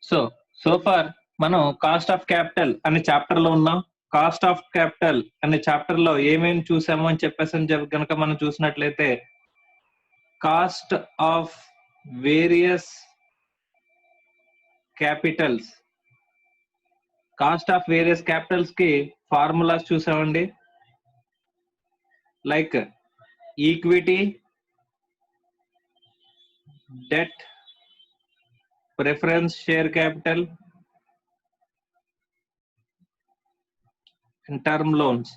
So so far మనం cost of capital అనే chapter లో ఉన్నాం. కాస్ట్ ఆఫ్ క్యాపిటల్ అనే చాప్టర్ లో ఏమేమి చూసాము అని చెప్పేసి కనుక మనం చూసినట్లయితే cost of various capitals, cost of various capitals కి ఫార్ములాస్ చూసామండి. Like equity, debt, preference share capital and term loans.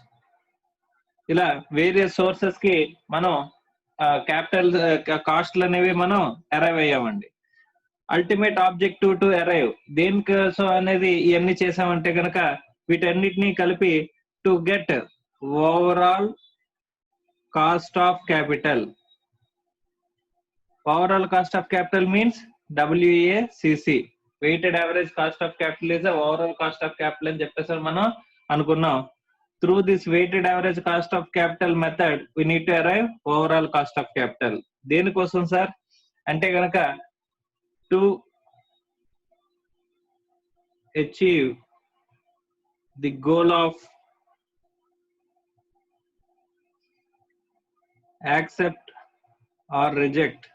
ఇలా వేరియస్ సోర్సెస్ కి మనం క్యాపిటల్ కాస్ట్లు అనేవి మనం అరైవ్ అయ్యామండి. అల్టిమేట్ ఆబ్జెక్టివ్ టు అరైవ్ దేనికోసం అనేది ఇవన్నీ చేసామంటే కనుక వీటన్నిటినీ కలిపి to get overall cost of capital. Overall cost of capital means WACC, weighted average cost of capital is overall cost of capital అని చెప్పేసి మనం అనుకున్నాం. Through this weighted average cost of capital method we need to arrive overall cost of capital. దేనికోసం sir అంటే కనుక to achieve the goal of accept or reject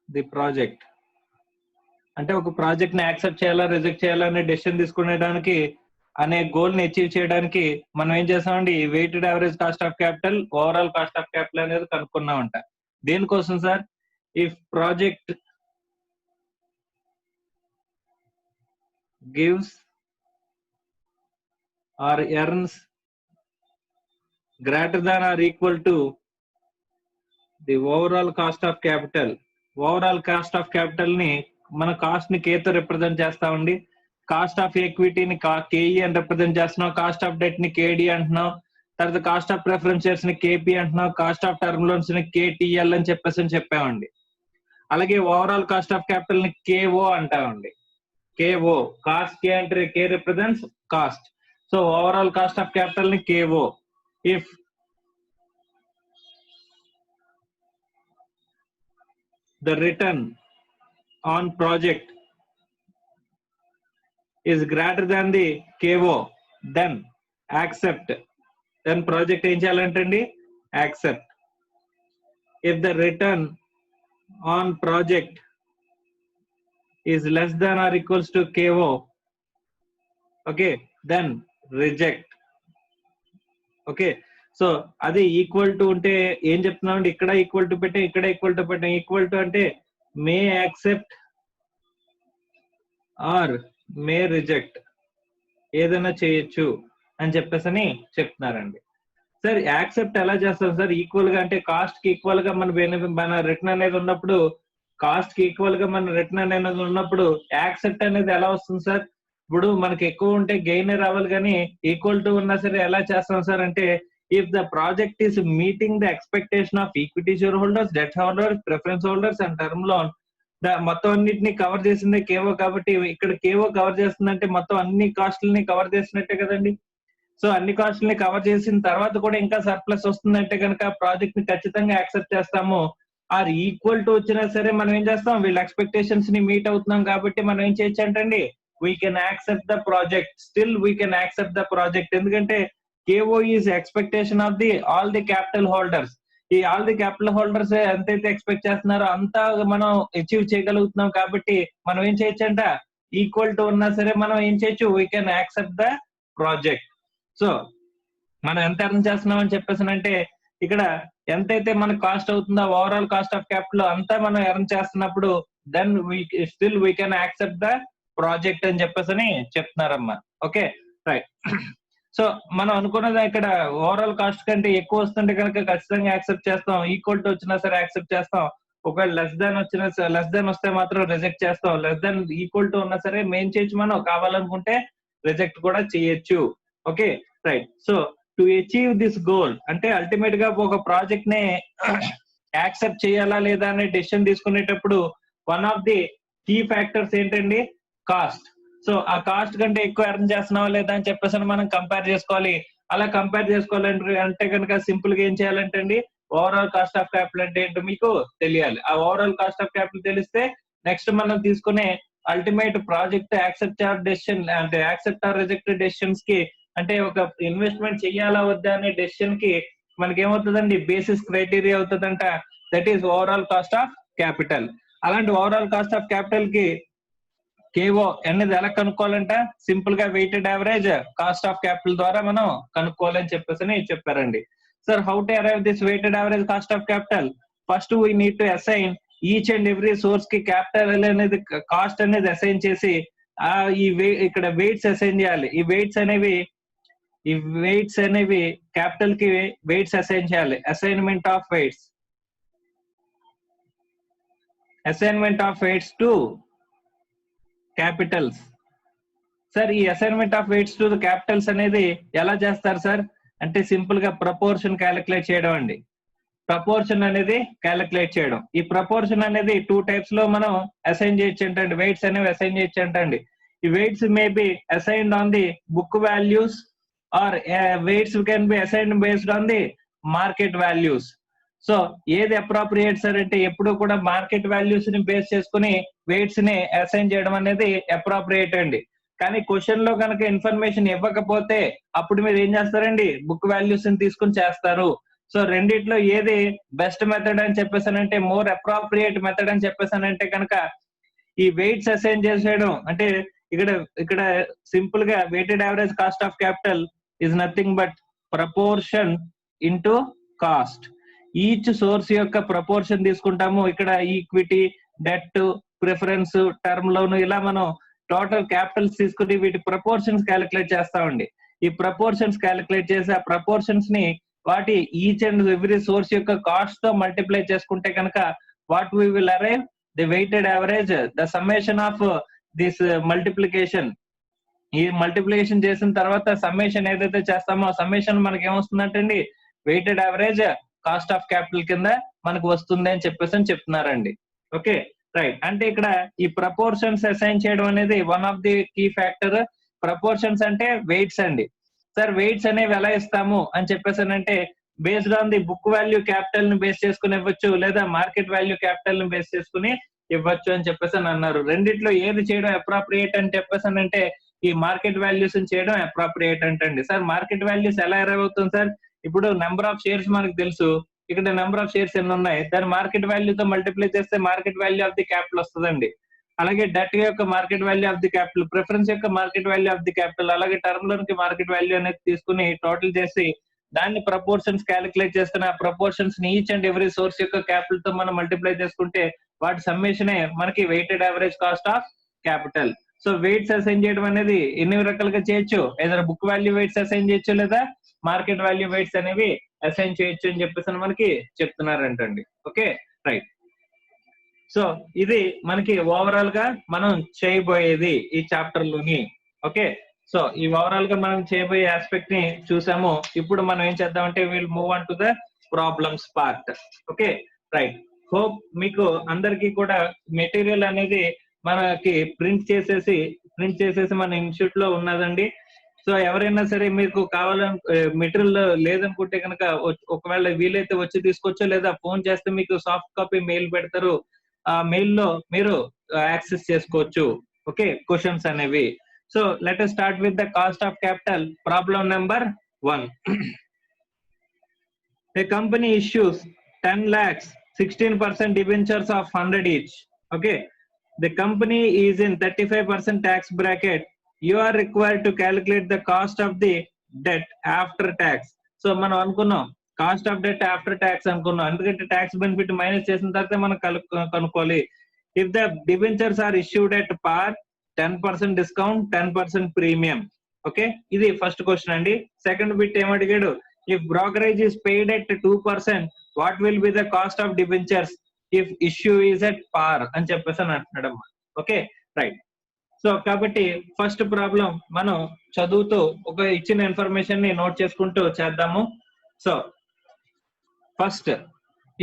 the project. అంటే ఒక project ని యాక్సెప్ట్ చేయాలా రిజెక్ట్ చేయాలా అనే డెసిషన్ తీసుకునేదానికి అనే గోల్ ని అచీవ్ చేయడానికి మనం ఏం చేస్తామండి, weighted average cost of capital, overall cost of capital అనేది కనుక్కున్నామంట. దేనికోసం sir, if project gives or earns greater than or equal to the overall cost of capital. Overall cost of capital ని మన కాస్ట్ ని కేతో రిప్రజెంట్ చేస్తామండి. Cost of ఈక్విటీని KE అని రిప్రజెంట్ చేస్తున్నాం, కాస్ట్ ఆఫ్ డెట్ ని KD అంటున్నాం, తర్వాత కాస్ట్ ఆఫ్ ప్రిఫరెన్స్ షేర్స్ ని KP అంటున్నాం, కాస్ట్ ఆఫ్ టర్మ్ లోన్స్ ని KTL అని చెప్పామండి. అలాగే ఓవరాల్ కాస్ట్ ఆఫ్ క్యాపిటల్ ని KO అంటామండి. KO కాస్ట్, K అంటే K represents cost. So overall cost of capital ని KO. If the return on project is greater than the KO, then accept. Then project ఏం చేయాలంటండి, accept. If the return on project is less than or equals to KO, okay, then reject. Okay, so అది equal to ఉంటే ఏం చెప్తున్నామండి, ఇక్కడ equal to పెట్టాం, ఇక్కడ equal to పెట్టాం. Equal to అంటే మే accept or may reject, ఏదైనా చేయొచ్చు అని చెప్పేసి చెప్తున్నారండి. సార్ యాక్సెప్ట్ ఎలా చేస్తాం సార్, ఈక్వల్ గా అంటే కాస్ట్ కి ఈక్వల్ గా మన రిటర్న్ అనేది ఉన్నప్పుడు, కాస్ట్ కి ఈక్వల్ గా మన రిటర్న్ అనేది ఉన్నప్పుడు యాక్సెప్ట్ అనేది ఎలా వస్తుంది సార్? ఇప్పుడు మనకి ఎక్కువ ఉంటే గెయిన్ రావాలి, కానీ ఈక్వల్ టు ఉన్నా సరే ఎలా చేస్తాం సార్ అంటే, if the project is meeting the expectation of equity share holders, debt holders, preference holders and term loan, మొత్తం అన్నిటిని కవర్ చేసిందే కేవో. కాబట్టి ఇక్కడ కేవో కవర్ చేస్తుందంటే మొత్తం అన్ని కాస్ట్లని కవర్ చేసినట్టే కదండి. సో అన్ని కాస్ట్లని కవర్ చేసిన తర్వాత కూడా ఇంకా సర్ప్లస్ వస్తుందంటే కనుక ప్రాజెక్ట్ ని ఖచ్చితంగా యాక్సెప్ట్ చేస్తాము. ఆర్ ఈక్వల్ టు వచ్చినా సరే మనం ఏం చేస్తాం, వీళ్ళ ఎక్స్పెక్టేషన్స్ ని మీట్ అవుతున్నాం కాబట్టి మనం ఏం చేయొచ్చు అంటండి, we can accept the project. Still we can accept the project. ఎందుకంటే KO is expectation of the all the capital holders. ఈ ఆల్ ది క్యాపిటల్ హోల్డర్స్ ఎంతైతే ఎక్స్పెక్ట్ చేస్తున్నారో అంతా మనం అచీవ్ చేయగలుగుతున్నాం కాబట్టి మనం ఏం చేయొచ్చు అంట, ఈక్వల్ టు ఉన్నా సరే మనం ఏం చేయొచ్చు, we can accept the project. So మనం ఎంత ఎర్న్ చేస్తున్నాం అని చెప్పేసానంటే, ఇక్కడ ఎంతైతే మనకు కాస్ట్ అవుతుందో ఓవరాల్ కాస్ట్ ఆఫ్ క్యాపిటల్ అంతా మనం ఎర్న్ చేస్తున్నప్పుడు then still we can accept the project అని చెప్పేసి చెప్తున్నారమ్మా. Okay right. సో మనం అనుకున్నది ఇక్కడ ఓవరాల్ కాస్ట్ కంటే ఎక్కువ వస్తుంటే కనుక ఖచ్చితంగా యాక్సెప్ట్ చేస్తాం, ఈక్వల్ టు వచ్చినా సరే యాక్సెప్ట్ చేస్తాం. ఒకవేళ లెస్ దాన్ వస్తే మాత్రం రిజెక్ట్ చేస్తాం. లెస్ దాన్ ఈక్వల్ టు ఉన్నా సరే మెయిన్ చేయొచ్చు, మనం కావాలనుకుంటే రిజెక్ట్ కూడా చేయొచ్చు. Okay right. So to achieve this goal అంటే అల్టిమేట్ గా ఒక ప్రాజెక్ట్ ని యాక్సెప్ట్ చేయాలా లేదా అనే డెసిషన్ తీసుకునేటప్పుడు one of the key factors ఏంటండి, కాస్ట్. సో ఆ కాస్ట్ కంటే ఎక్కువ ఎర్న్ చేస్తున్నావా లేదా అని చెప్పేసి మనం కంపేర్ చేసుకోవాలి. అలా కంపేర్ చేసుకోవాలంటే అంటే కనుక సింపుల్ గా ఏం చేయాలంటే అండి, ఓవరాల్ కాస్ట్ ఆఫ్ క్యాపిటల్ అంటే ఏంటో మీకు తెలియాలి. ఆ ఓవరాల్ కాస్ట్ ఆఫ్ క్యాపిటల్ తెలిస్తే నెక్స్ట్ మనం తీసుకునే ultimate project accept or decision అంటే యాక్సెప్ట్ ఆర్ రిజెక్ట్ డెసిషన్స్ కి అంటే ఒక ఇన్వెస్ట్మెంట్ చెయ్యాలా వద్దా అనే డెసిషన్ కి మనకి ఏమవుతుందండి బేసిస్ క్రైటీరియా అవుతుందంట that is overall cost of capital. అలాంటి ఓవరాల్ కాస్ట్ ఆఫ్ క్యాపిటల్ కి కేవో అనేది ఎలా కనుక్కోవాలంట సింపుల్ గా weighted average cost of capital ద్వారా మనం కనుక్కోవాలని చెప్పేసి చెప్పారండి. Sir how to arrive this weighted average cost of capital? First we need to assign each and every source కి క్యాపిటల్ అనేది కాస్ట్ అనేది అసైన్ చేసి ఇక్కడ వెయిట్స్ అసైన్ చేయాలి. ఈ వెయిట్స్ అనేవి క్యాపిటల్ కి వెయిట్స్ అసైన్ చేయాలి. Assignment of weights to capitals. Sir ఈ assignment of weights to capitals అనేది ఎలా చేస్తారు సార్ అంటే సింపుల్ గా ప్రపోర్షన్ క్యాలిక్యులేట్ చేయడం అండి. ప్రపోర్షన్ అనేది క్యాలిక్యులేట్ చేయడం. ఈ ప్రపోర్షన్ అనేది 2 టైప్స్ లో మనం అసైన్ చేయొచ్చు అంటండి. వెయిట్స్ అనేవి అసైన్ చేయొచ్చు అంటండి. ఈ weights may be assigned on the book values are weights can be assigned based on the market values. So ఏది అప్రాప్రియేట్ సార్ అంటే ఎప్పుడు కూడా మార్కెట్ వాల్యూస్ ని బేస్ చేసుకుని వెయిట్స్ ని అసైన్ చేయడం అనేది అప్రాప్రియేట్ అండి. కానీ క్వశ్చన్ లో కనుక ఇన్ఫర్మేషన్ ఇవ్వకపోతే అప్పుడు మీరు ఏం చేస్తారండి బుక్ వాల్యూస్ ని తీసుకుని చేస్తారు. సో రెండిట్లో ఏది బెస్ట్ మెథడ్ అని చెప్పేసానంటే మోర్ అప్రాప్రియేట్ మెథడ్ అని చెప్పేసానంటే కనుక ఈ వెయిట్స్ అసైన్ చేసేయడం అంటే ఇక్కడ సింపుల్ గా weighted average cost of capital is nothing but proportion into cost. Each source యొక్క ప్రపోర్షన్ తీసుకుంటాము. ఇక్కడ equity, debt, preference, term loan ఇలా మనం టోటల్ క్యాపిటల్స్ తీసుకుని వీటి ప్రపోర్షన్స్ క్యాలిక్యులేట్ చేస్తామండి. ఈ ప్రపోర్షన్స్ క్యాలిక్యులేట్ చేసి ఆ ప్రపోర్షన్స్ ని వాటి ఈచ్ అండ్ ఎవ్రీ సోర్స్ యొక్క కాస్ట్ తో మల్టిప్లై చేసుకుంటే కనుక what we will arrive the weighted average the summation of this multiplication. ఈ మల్టిప్లికేషన్ చేసిన తర్వాత సమ్మేషన్ ఏదైతే చేస్తామో ఆ సమ్మేషన్ మనకి ఏమొస్తుందంటండి weighted average cost of capital కింద మనకు వస్తుంది అని చెప్పేసి చెప్తున్నారండి. Okay right. అంటే ఇక్కడ ఈ ప్రపోర్షన్స్ అసైన్ చేయడం అనేది one of the key factor. Proportions అంటే వెయిట్స్ అండి. సార్ వెయిట్స్ అనేవి ఎలా ఇస్తాము అని చెప్పేసానంటే based on the book value capital ని బేస్ చేసుకుని ఇవ్వచ్చు లేదా మార్కెట్ వాల్యూ క్యాపిటల్ ని బేస్ చేసుకుని ఇవ్వచ్చు అని చెప్పేసి అన్నారు. రెండిట్లో ఏది చేయడం అప్రాప్రియేట్ అని చెప్పేసానంటే ఈ మార్కెట్ వాల్యూస్ చేయడం అప్రాప్రియేట్ అంటండి. సార్ మార్కెట్ వాల్యూస్ ఎలా అరైవ్ అవుతుంది సార్? ఇప్పుడు నెంబర్ ఆఫ్ షేర్స్ మనకు తెలుసు. ఇక్కడ నెంబర్ ఆఫ్ షేర్స్ ఎన్ని ఉన్నాయి దాని మార్కెట్ వాల్యూతో మల్టిప్లై చేస్తే market value of the capital వస్తుందండి. అలాగే డెట్ యొక్క market value of the capital, preference యొక్క market value of the capital, అలాగే టర్మ్ లోన్ కి మార్కెట్ వాల్యూ అనేది తీసుకుని టోటల్ చేసి దాన్ని ప్రపోర్షన్స్ క్యాలిక్యులేట్ చేస్తున్న ప్రపోర్షన్స్ ని ఈచ్ అండ్ ఎవ్రీ సోర్స్ యొక్క క్యాపిటల్ తో మనం మల్టిప్లై చేసుకుంటే వాటి సమ్మేషనే మనకి weighted average cost of capital. So weights assign చేయడం అనేది ఎన్ని రకాలుగా చేయొచ్చు? ఏదైనా బుక్ వాల్యూ వెయిట్స్ అసైన్ చేయొచ్చు లేదా మార్కెట్ వాల్యూ వెయిట్స్ అనేవి అసైన్ చేయొచ్చు అని చెప్పేసి మనకి చెప్తున్నారంటండి. Okay right. సో ఇది మనకి ఓవరాల్ గా మనం చేయబోయేది ఈ చాప్టర్ లోని. ఓకే సో ఈ ఓవరాల్ గా మనం చేయబోయే ఆస్పెక్ట్ ని చూసాము. ఇప్పుడు మనం ఏం చేద్దామంటే will move on to the problems part. Okay right. Hope మీకు అందరికి కూడా మెటీరియల్ అనేది మనకి ప్రింట్ చేసేసి మన ఇన్స్టిట్యూట్ లో ఉన్నదండి. సో ఎవరైనా సరే మీకు కావాలని మెటీరియల్ లేదనుకుంటే కనుక ఒకవేళ వీలైతే వచ్చి తీసుకోవచ్చు లేదా ఫోన్ చేస్తే మీకు సాఫ్ట్ కాపీ మెయిల్ పెడతారు. ఆ మెయిల్ లో మీరు యాక్సెస్ చేసుకోవచ్చు. ఓకే క్వశ్చన్స్ అనేవి. So let us start with the cost of capital. Problem number 1. A company issues 10 lakhs 16% debentures of 100 each. Okay, the company is in 35% tax bracket. You are required to calculate the cost of the debt after tax. So మనం అనుకున్నాం cost of debt after tax అనుకున్నాం. ఎందుకంటే tax benefit minus చేసిన తర్వాత మనం కనుక్కోవాలి. If the debentures are issued at par 10% discount 10% premium. Okay ఇది first question అండి. సెకండ్ బిట్ ఏమడిగాడు? If brokerage is paid at 2%, what will be the cost of debentures if issue is at par అని చెప్పేసి అంటున్నాడమ్మా. Okay right. So కాబట్టి first problem మనం చదువుతూ ఒక ఇచ్చిన ఇన్ఫర్మేషన్ ని నోట్ చేసుకుంటూ చేద్దాము. సో ఫస్ట్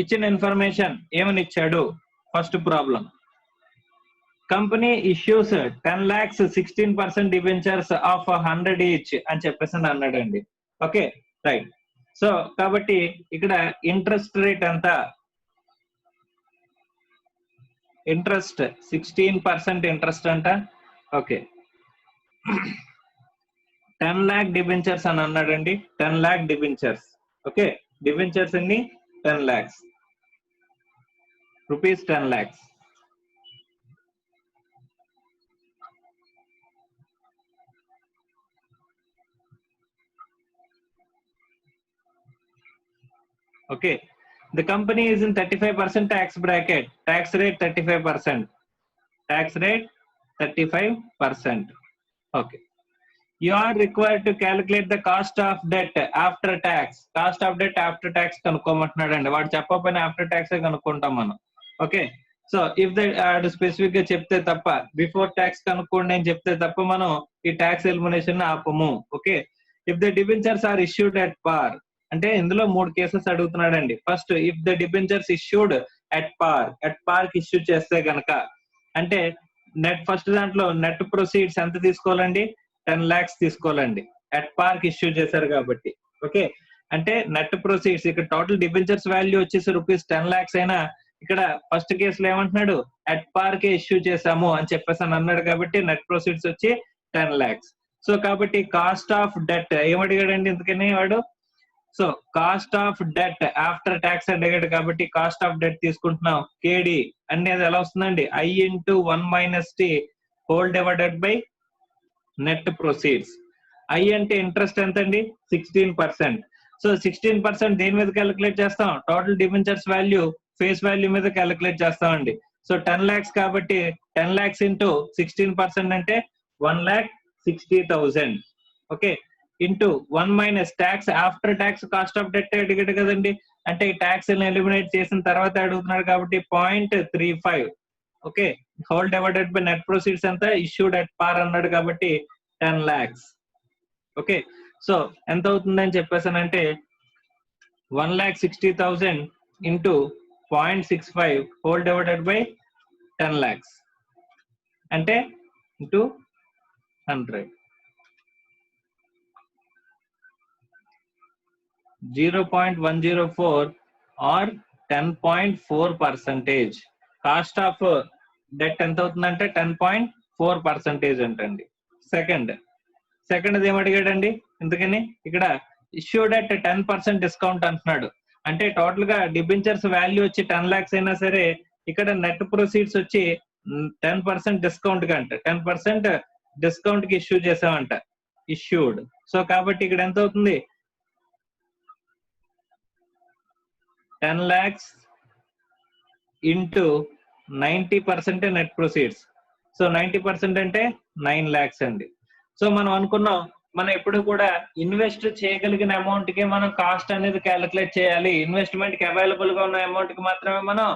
ఇచ్చిన ఇన్ఫర్మేషన్ ఏమని ఇచ్చాడు? First problem company issues 10 lakhs 16% debentures of 100 each అని చెప్పేసి అన్నాడండి. Okay right. సో కాబట్టి ఇక్కడ ఇంట్రెస్ట్ రేట్ ఎంత? ఇంట్రెస్ట్ 16% ఇంట్రెస్ట్ అంట. ఓకే 10 lakh డిబెంచర్స్ అని అన్నాడండి. 10 lakh డిబెంచర్స్. ఓకే డిబెంచర్స్ ఎన్ని 10 lakhs rupees 10 lakhs. Okay, the company is in 35% tax bracket. Tax rate 35%. Tax rate 35%. Okay. You are required to calculate the cost of debt after tax. Cost of debt after tax కనుక్కోమంటున్నాడండి. వాడు చెప్పకపోయినా after tax కనుక్కుంటాం మనం. Okay so if the specific గా చెప్తే తప్ప before tax కనుక్కోండి అని చెప్తే తప్ప మనం ఈ ట్యాక్స్ ఎలిమినేషన్ ఆపము. Okay if the debentures are issued at par, అంటే ఇందులో 3 కేసెస్ అడుగుతున్నాడండి. First if the debentures issued at par కి ఇష్యూ చేస్తే గనక, అంటే నెట్ ఫస్ట్ దాంట్లో నెట్ ప్రొసీడ్స్ ఎంత తీసుకోవాలండి 10 lakhs తీసుకోవాలండి. అట్ పార్ కి ఇష్యూ చేశారు కాబట్టి. ఓకే అంటే నెట్ ప్రొసీడ్స్ ఇక్కడ టోటల్ డిబెంచర్స్ వాల్యూ వచ్చేసి రూపీస్ 10 lakhs అయినా ఇక్కడ ఫస్ట్ కేసులో ఏమంటున్నాడు అట్ పార్ కే ఇష్యూ చేశాము అని చెప్పేసి అని అన్నాడు కాబట్టి నెట్ ప్రొసీడ్స్ వచ్చి 10 lakhs. సో కాబట్టి కాస్ట్ ఆఫ్ డెట్ ఏమడిగాడండి ఇందుకని వాడు, so cost of debt after tax అడిగాడు కాబట్టి కాస్ట్ ఆఫ్ డెట్ తీసుకుంటున్నాం. కేడి అనేది ఎలా వస్తుందండి I into 1 - T whole divided by net proceeds. I అంటే ఇంట్రెస్ట్ ఎంత అండి 16%. సో 16% దేని మీద క్యాలిక్యులేట్ చేస్తాం, total debentures value face value మీద క్యాలిక్యులేట్ చేస్తామండి. సో 10 lakhs కాబట్టి 10 lakhs into 16% అంటే 1,60,000. Okay into 1 - tax after tax cost of debt అడిగాడు కదండి, అంటే ఈ ట్యాక్స్ ఎలిమినేట్ చేసిన తర్వాత అడుగుతున్నాడు కాబట్టి 0.35. Okay whole divided by net proceeds అంతా ఇష్యూడ్ అట్ పార్ అన్నాడు కాబట్టి 10 lakhs. ఓకే సో ఎంత అవుతుందని చెప్పేసానంటే 1,60,000 into 0.65 whole divided by 10 lakhs అంటే into 100. 0.104 or 10.4%. Cost of debt ఎంత అవుతుందంటే 10.4% అంటండి. సెకండ్ ఏమడిగాడండి ఎందుకని ఇక్కడ ఇష్యూడ్ అట్ 10% డిస్కౌంట్ అంటున్నాడు. అంటే టోటల్ గా డిబెంచర్స్ వాల్యూ వచ్చి 10 lakhs అయినా సరే ఇక్కడ నెట్ ప్రొసీడ్స్ వచ్చి 10% డిస్కౌంట్ కి అంట 10% డిస్కౌంట్ కి ఇష్యూ చేసామంట ఇష్యూడ్. సో కాబట్టి ఇక్కడ ఎంత అవుతుంది 10 lakhs into 90% net proceeds. So 90% అంటే 9 lakhs అండి. సో మనం అనుకున్నాం మనం ఎప్పుడు కూడా ఇన్వెస్ట్ చేయగలిగిన అమౌంట్ కి మనం కాస్ట్ అనేది క్యాలిక్యులేట్ చేయాలి, ఇన్వెస్ట్మెంట్ కి అవైలబుల్ గా ఉన్న అమౌంట్ కి మాత్రమే మనం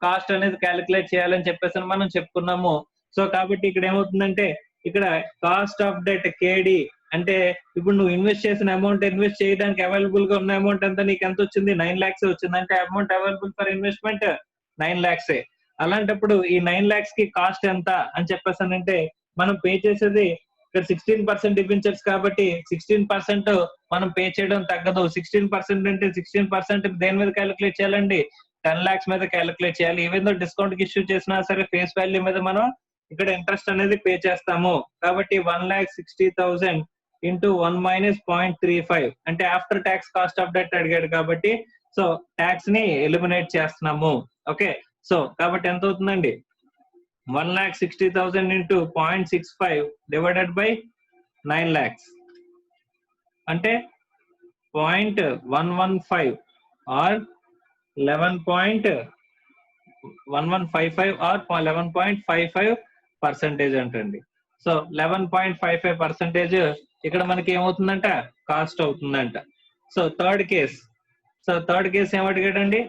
కాస్ట్ అనేది క్యాలిక్యులేట్ చేయాలని చెప్పేసి మనం చెప్పుకున్నాము. సో కాబట్టి ఇక్కడ ఏమవుతుందంటే ఇక్కడ కాస్ట్ ఆఫ్ డెట్ కేడి అంటే ఇప్పుడు నువ్వు ఇన్వెస్ట్ చేసిన అమౌంట్ ఇన్వెస్ట్ చేయడానికి అవైలబుల్ గా ఉన్న అమౌంట్ ఎంత నీకు ఎంత వచ్చింది 9 lakhs వచ్చింది. అంటే amount available for investment 9 lakhs. అలాంటప్పుడు ఈ 9 lakhs కి కాస్ట్ ఎంత అని చెప్పేసానంటే మనం పే చేసేది ఇక్కడ 16% డిబెంచర్స్ కాబట్టి 16% మనం పే చేయడం తగ్గదు. 16% అంటే 16% దేని మీద క్యాలిక్యులేట్ చేయాలండి 10 lakhs మీద క్యాలిక్యులేట్ చేయాలి. ఈవెన్ దో డిస్కౌంట్ కి ఇష్యూ చేసినా సరే ఫేస్ వాల్యూ మీద మనం ఇక్కడ ఇంట్రెస్ట్ అనేది పే చేస్తాము. కాబట్టి 1,60,000 ఇంటూ 1 - 0.35 అంటే after tax cost of debt అడిగాడు కాబట్టి సో ట్యాక్స్ ని ఎలిమినేట్ చేస్తున్నాము. ఓకే సో కాబట్టి ఎంత అవుతుందండి 1,60,000 ఇంటూ 0.65 డివైడెడ్ బై 9 lakhs అంటే 0.115 ఆర్ 11.1155 ఆర్ 11.55% అంటండి. సో 11.55% ఇక్కడ మనకి ఏమవుతుందంట కాస్ట్ అవుతుందంట. సో థర్డ్ కేస్ ఏమడిగాడండి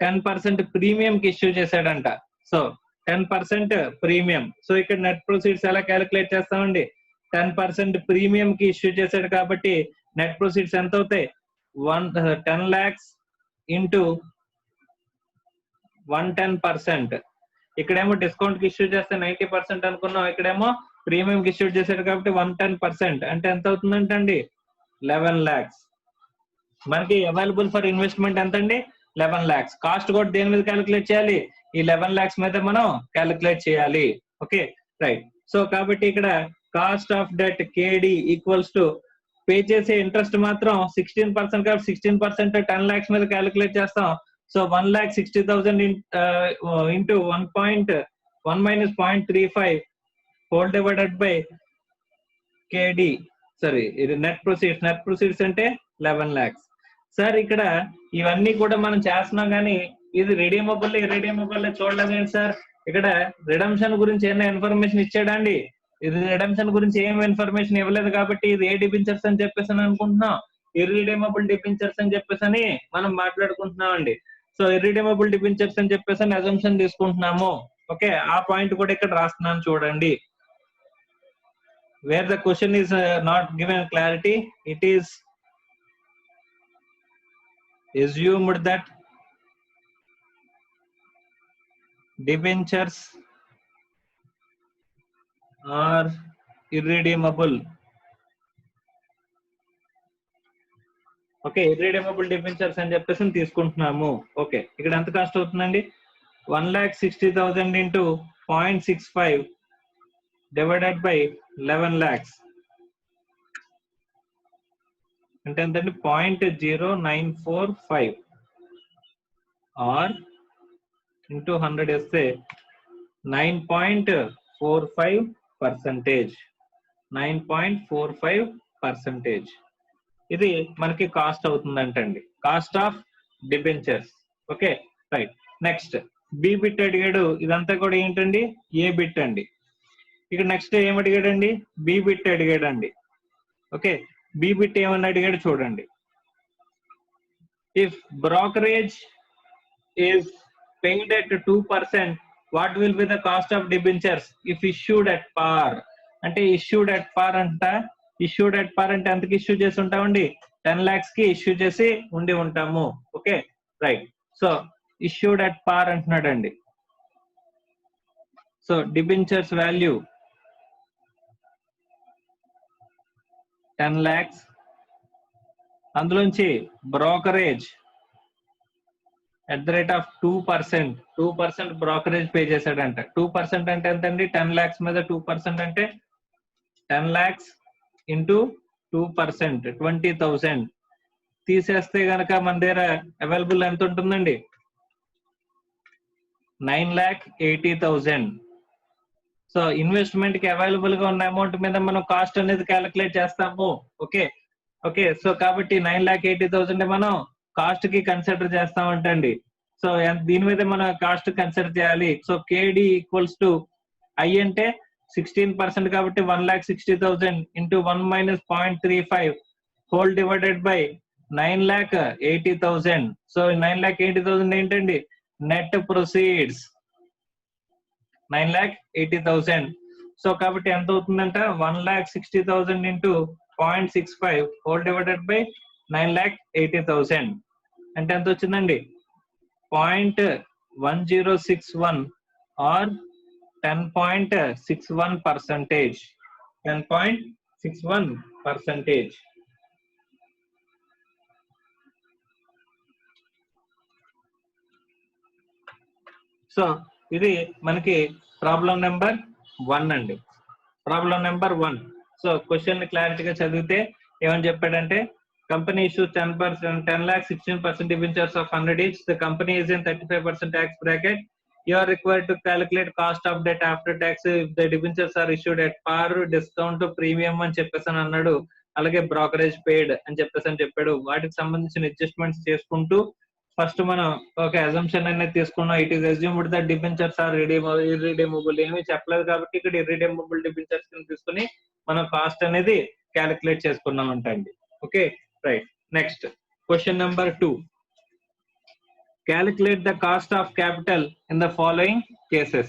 10% ప్రీమియం కి ఇష్యూ చేశాడంట. So 10% premium. సో ఇక్కడ నెట్ ప్రొసీడ్స్ ఎలా క్యాలిక్యులేట్ చేస్తామండి 10% ప్రీమియం కి ఇష్యూ చేశాడు కాబట్టి నెట్ ప్రొసీడ్స్ ఎంత అవుతాయి 10 lakhs ఇంటూ 110%. ఇక్కడేమో డిస్కౌంట్ కి ఇష్యూ చేస్తే 90% అనుకున్నాం, ఇక్కడేమో ప్రీమియం కి ఇష్యూ చేశాడు కాబట్టి 110% అంటే ఎంత అవుతుందంటే అండి 11 lakhs. మనకి అవైలబుల్ ఫర్ ఇన్వెస్ట్మెంట్ ఎంత అండి 11 lakhs. కాస్ట్ కూడా దేని మీద క్యాలిక్యులేట్ చేయాలి? ఈ 11 lakhs మీద మనం క్యాలిక్యులేట్ చేయాలి. Okay right. సో కాబట్టి ఇక్కడ cost of debt KD equals to pay చేసే ఇంట్రెస్ట్ మాత్రం 16% కాబట్టి 16% 10 lakhs మీద క్యాలిక్యులేట్ చేస్తాం. So 1,60,000 into 1.1 minus 0.35 whole divided by KD. Sorry ఇది నెట్ ప్రొసీడ్స్ అంటే 11 lakhs. సార్ ఇక్కడ ఇవన్నీ కూడా మనం చేస్తున్నాం కానీ ఇది రిడీమబుల్ ఇర్రిడీమబుల్ చూడలేదు సార్. ఇక్కడ రిడమ్షన్ గురించి ఏమైనా ఇన్ఫర్మేషన్ ఇచ్చాడా అండి? ఇది రిడమ్షన్ గురించి ఏం ఇన్ఫర్మేషన్ ఇవ్వలేదు కాబట్టి ఇది ఏ డిబెంచర్స్ అని చెప్పేసి అనుకుంటున్నాం, ఇర్రిడీమబుల్ డిబెంచర్స్ అని చెప్పేసి అని మనం మాట్లాడుకుంటున్నాం అండి. సో ఇర్రిడీమబుల్ డిబెంచర్స్ అని చెప్పేసి అని అజంప్షన్ తీసుకుంటున్నాము. ఓకే ఆ పాయింట్ కూడా ఇక్కడ రాస్తున్నాను చూడండి. Where the question is not given clarity, it is assumed that debentures are irredeemable. Okay irredeemable debentures అని చెప్పేసి తీసుకుంటున్నాము. ఓకే ఇక్కడ ఎంత కాస్ట్ అవుతుందండి? 1,60,000 ఇంటూ 0.65 డివైడెడ్ బై 11 lakhs అంటే ఎంతండి? 0.0945 ఆర్ ఇంటూ 100 వేస్తే 9.45%. 9.45% ఇది మనకి కాస్ట్ అవుతుందంటండి, cost of debentures. Okay right. Next B bit అడిగాడు. ఇదంతా కూడా ఏంటండి? ఏ బిట్ అండి. ఇక్కడ నెక్స్ట్ ఏం అడిగాడండి? బి బిట్ అడిగాడండి. ఓకే బి బిట్ ఏమని అడిగాడు చూడండి. If brokerage is paid at 2%, what will be the cost of debentures if issued at par? అంటే ఇష్యూడ్ అట్ పార్ అంట. ఇష్యూడ్ అట్ పార్ అంటే ఎంతకి ఇష్యూ చేసి ఉంటామండి? 10 lakhs కి ఇష్యూ చేసి ఉండి ఉంటాము. Okay right. So issued at par అంటున్నాడండి. సో డిబెంచర్స్ వాల్యూ 10 lakhs, అందులోంచి బ్రోకరేజ్ @ 2%. 2% బ్రోకరేజ్ పే చేశాడంట. 2% అంటే ఎంతండి? 10 lakhs మీద 2% అంటే 10 lakhs ఇంటూ 2% 20,000 తీసేస్తే గనక మన దగ్గర అవైలబుల్ ఎంత ఉంటుందండి? 9,80,000. సో ఇన్వెస్ట్మెంట్ కి అవైలబుల్ గా ఉన్న అమౌంట్ మీద మనం కాస్ట్ అనేది క్యాలిక్యులేట్ చేస్తాము. ఓకే ఓకే సో కాబట్టి 9,80,000 మనం కాస్ట్ కి కన్సిడర్ చేస్తామంటండి. సో దీని మీద మనం కాస్ట్ కన్సిడర్ చేయాలి. సో కేడి ఈక్వల్స్ టు ఐ అంటే 16% కాబట్టి 1,60,000 into 1 minus 0.35 whole divided by 9,80,000. So 9,80,000 ఏంటండి? Net proceeds 9,80,000. సో కాబట్టి ఎంత అవుతుందంట? 1,60,000 ఇంటూ 0.65 హోల్ డివైడెడ్ బై 9,80,000 అంటే ఎంత వచ్చిందండి? 0.1061 ఆర్ 10.61%. 10.61%. సో ఇది మనకి ప్రాబ్లం నెంబర్ 1 అండి. Problem number 1. సో క్వశ్చన్ క్లారిటీగా చదివితే ఏమని చెప్పాడంటే, company issues 10 lakhs 16% debentures of 100 each. The company is in 35% tax bracket. You are required to calculate cost of debt after tax if the debentures are issued at par, discount, premium అని చెప్పేసి అన్నాడు. అలాగే brokerage paid అని చెప్పాడు. వాటికి సంబంధించిన adjustments చేసుకుంటూ first మనం ఒక అజంప్షన్ అనేది తీసుకున్నాం. It is assumed that debentures are irredeemable. ఏమీ చెప్పలేదు కాబట్టి ఇక్కడ ఇర్రిడీమబుల్ డిబెంచర్స్ తీసుకుని మనం కాస్ట్ అనేది క్యాలిక్యులేట్ చేసుకున్నాం అంటండి. Okay right. Next question number 2. Calculate the cost of capital in the following cases.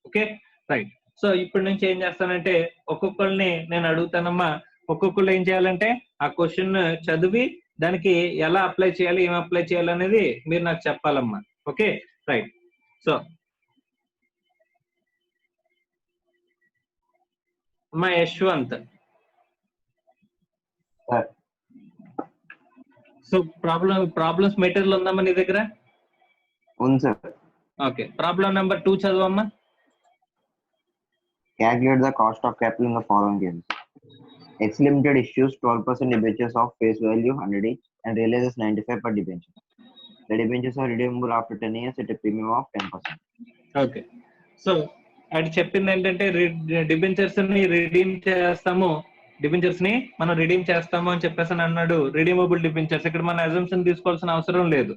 Okay right. So ఇప్పటి నుంచి ఏం చేస్తానంటే ఒక్కొక్కరిని నేను అడుగుతానమ్మా. ఒక్కొక్కరు ఏం చేయాలంటే ఆ క్వశ్చన్ చదివి దానికి ఎలా అప్లై చేయాలి, ఏం అప్లై చేయాలి అనేది మీరు నాకు చెప్పాలమ్మా. Okay right. సో అమ్మా యశ్వంత్, సో ప్రాబ్లమ్స్ మెటీరియల్ ఉందమ్మా నీ దగ్గర? ఉంది sir. Okay, problem number 2 చదవమ్మా. Calculate the cost of capital in the following games. X Limited issues 12% debentures of face value 100 each and realizes 95 per debenture. The debentures are redeemable after 10 years at a premium of 10%. Okay, so అది చెప్పింది ఏంటంటే debentures ని redeem చేస్తాము, debentures ని మనం redeem చేస్తాము అని చెప్పేసి అన్నాడు. రిడీమబుల్ డిబెంచర్స్, ఇక్కడ మన అజంప్షన్ తీసుకోవాల్సిన అవసరం లేదు.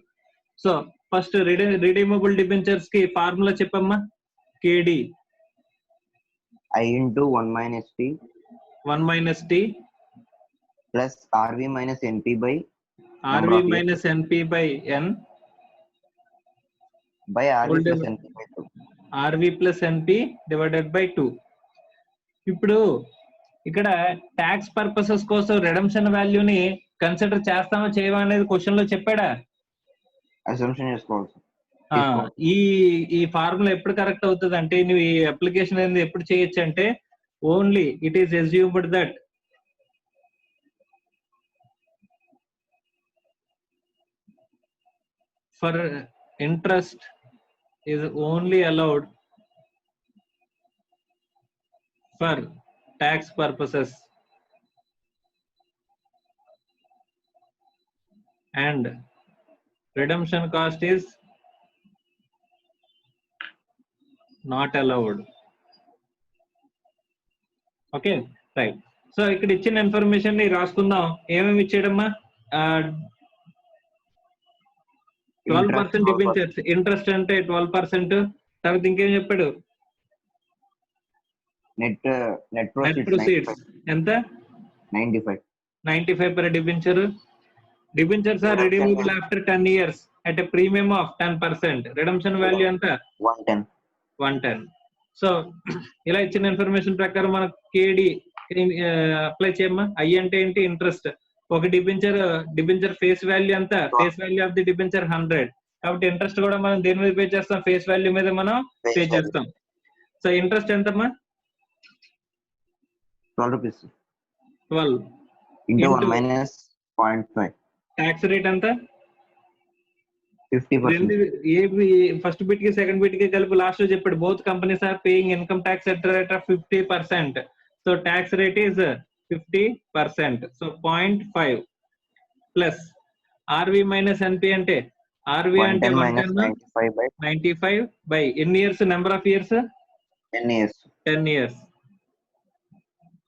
సో ఫస్ట్ రిడీమబుల్ డిబెంచర్స్ కి ఫార్ములా చెప్పమ్మా. కేడి I into 1 minus T 1 minus T plus RV minus NP by RV minus NP by N by RV plus NP by 2. RV plus NP divided by 2. ఇప్పుడు ఇక్కడ tax purposes కోసం redemption వాల్యూని consider చేస్తామో చేయమా అనేది question లో చెప్పాడా? Assumption చేసుకోవాలి. ఈ ఫార్ములా ఎప్పుడు కరెక్ట్ అవుతుంది అంటే, నువ్వు ఈ అప్లికేషన్ అనేది ఎప్పుడు చేయొచ్చు అంటే, only it is assumed that for interest is only allowed for tax purposes and redemption cost is not allowed. Okay right. So ఇక్కడ ఇచ్చిన ఇన్ఫర్మేషన్ ని రాసుకుందాం. ఏమేమి ఇచ్చాడమ్మా? 12% డిబెంచర్స్, ఇంట్రెస్ట్ అంటే 12%. తర్వాత ఇంకేం చెప్పాడు? నెట్ ప్రొసీడ్స్ ఎంత? 95 per debenture. Debentures are redeemable after 10 years at a premium of 10%. Redemption value ఎంత? 110. సో ఇలా ఇచ్చిన ఇన్ఫర్మేషన్ ప్రకారం మనకు కేడి అప్లై చేయమ్మా. ఐ అంటే ఏంటి? ఇంట్రెస్ట్. ఒక డిబెంచర్ ఫేస్ వాల్యూ ఎంత? Face value of the debenture 100. కాబట్టి ఇంట్రెస్ట్ కూడా మనం దేని మీద పే చేస్తాం? ఫేస్ వాల్యూ మీద మనం పే చేస్తాం. సో ఇంట్రెస్ట్ ఎంతమ్మా? 12 rupees. 12 into 1 minus 0.5. Tax rate ఎంత? 50%. ఫస్ట్ బిట్ కి సెకండ్ బిట్ కి కలిపి లాస్ట్ లో చెప్పాడు. Both companies are paying income tax at rate of 50%. So tax rate is 50%. So 0.5 plus RV minus NP అంటే, RV అంటే 95 by ఎన్ని years? Number of years 10 years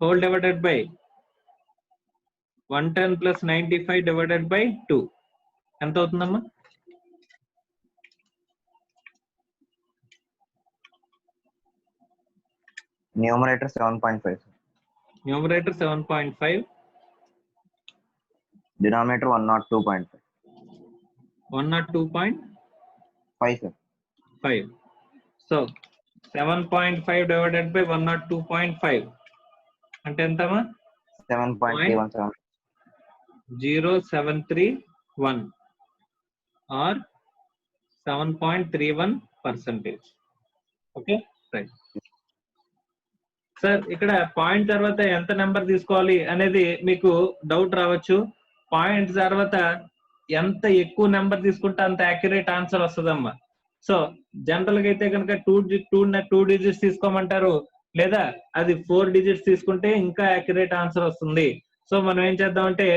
whole divided by 110 plus 95 divided by 2. ఎంత అవుతుందమ్మా? Numerator 7.5. Numerator 7.5. Denominator 102.5. 102.5 sir. 5. So 7.5 divided by 102.5 అంటే ఎంతమ్మా? 7.317. 0731 or 7.31%. Okay right. Sir ఇక్కడ point తర్వాత ఎంత నెంబర్ తీసుకోవాలి అనేది మీకు డౌట్ రావచ్చు. పాయింట్ తర్వాత ఎంత ఎక్కువ నెంబర్ తీసుకుంటే అంత యాక్యురేట్ ఆన్సర్ వస్తుందమ్మా. సో జనరల్ గా అయితే కనుక 2 డిజిట్స్ తీసుకోమంటారు, లేదా అది 4 డిజిట్స్ తీసుకుంటే ఇంకా యాక్యురేట్ ఆన్సర్ వస్తుంది. సో మనం ఏం చేద్దామంటే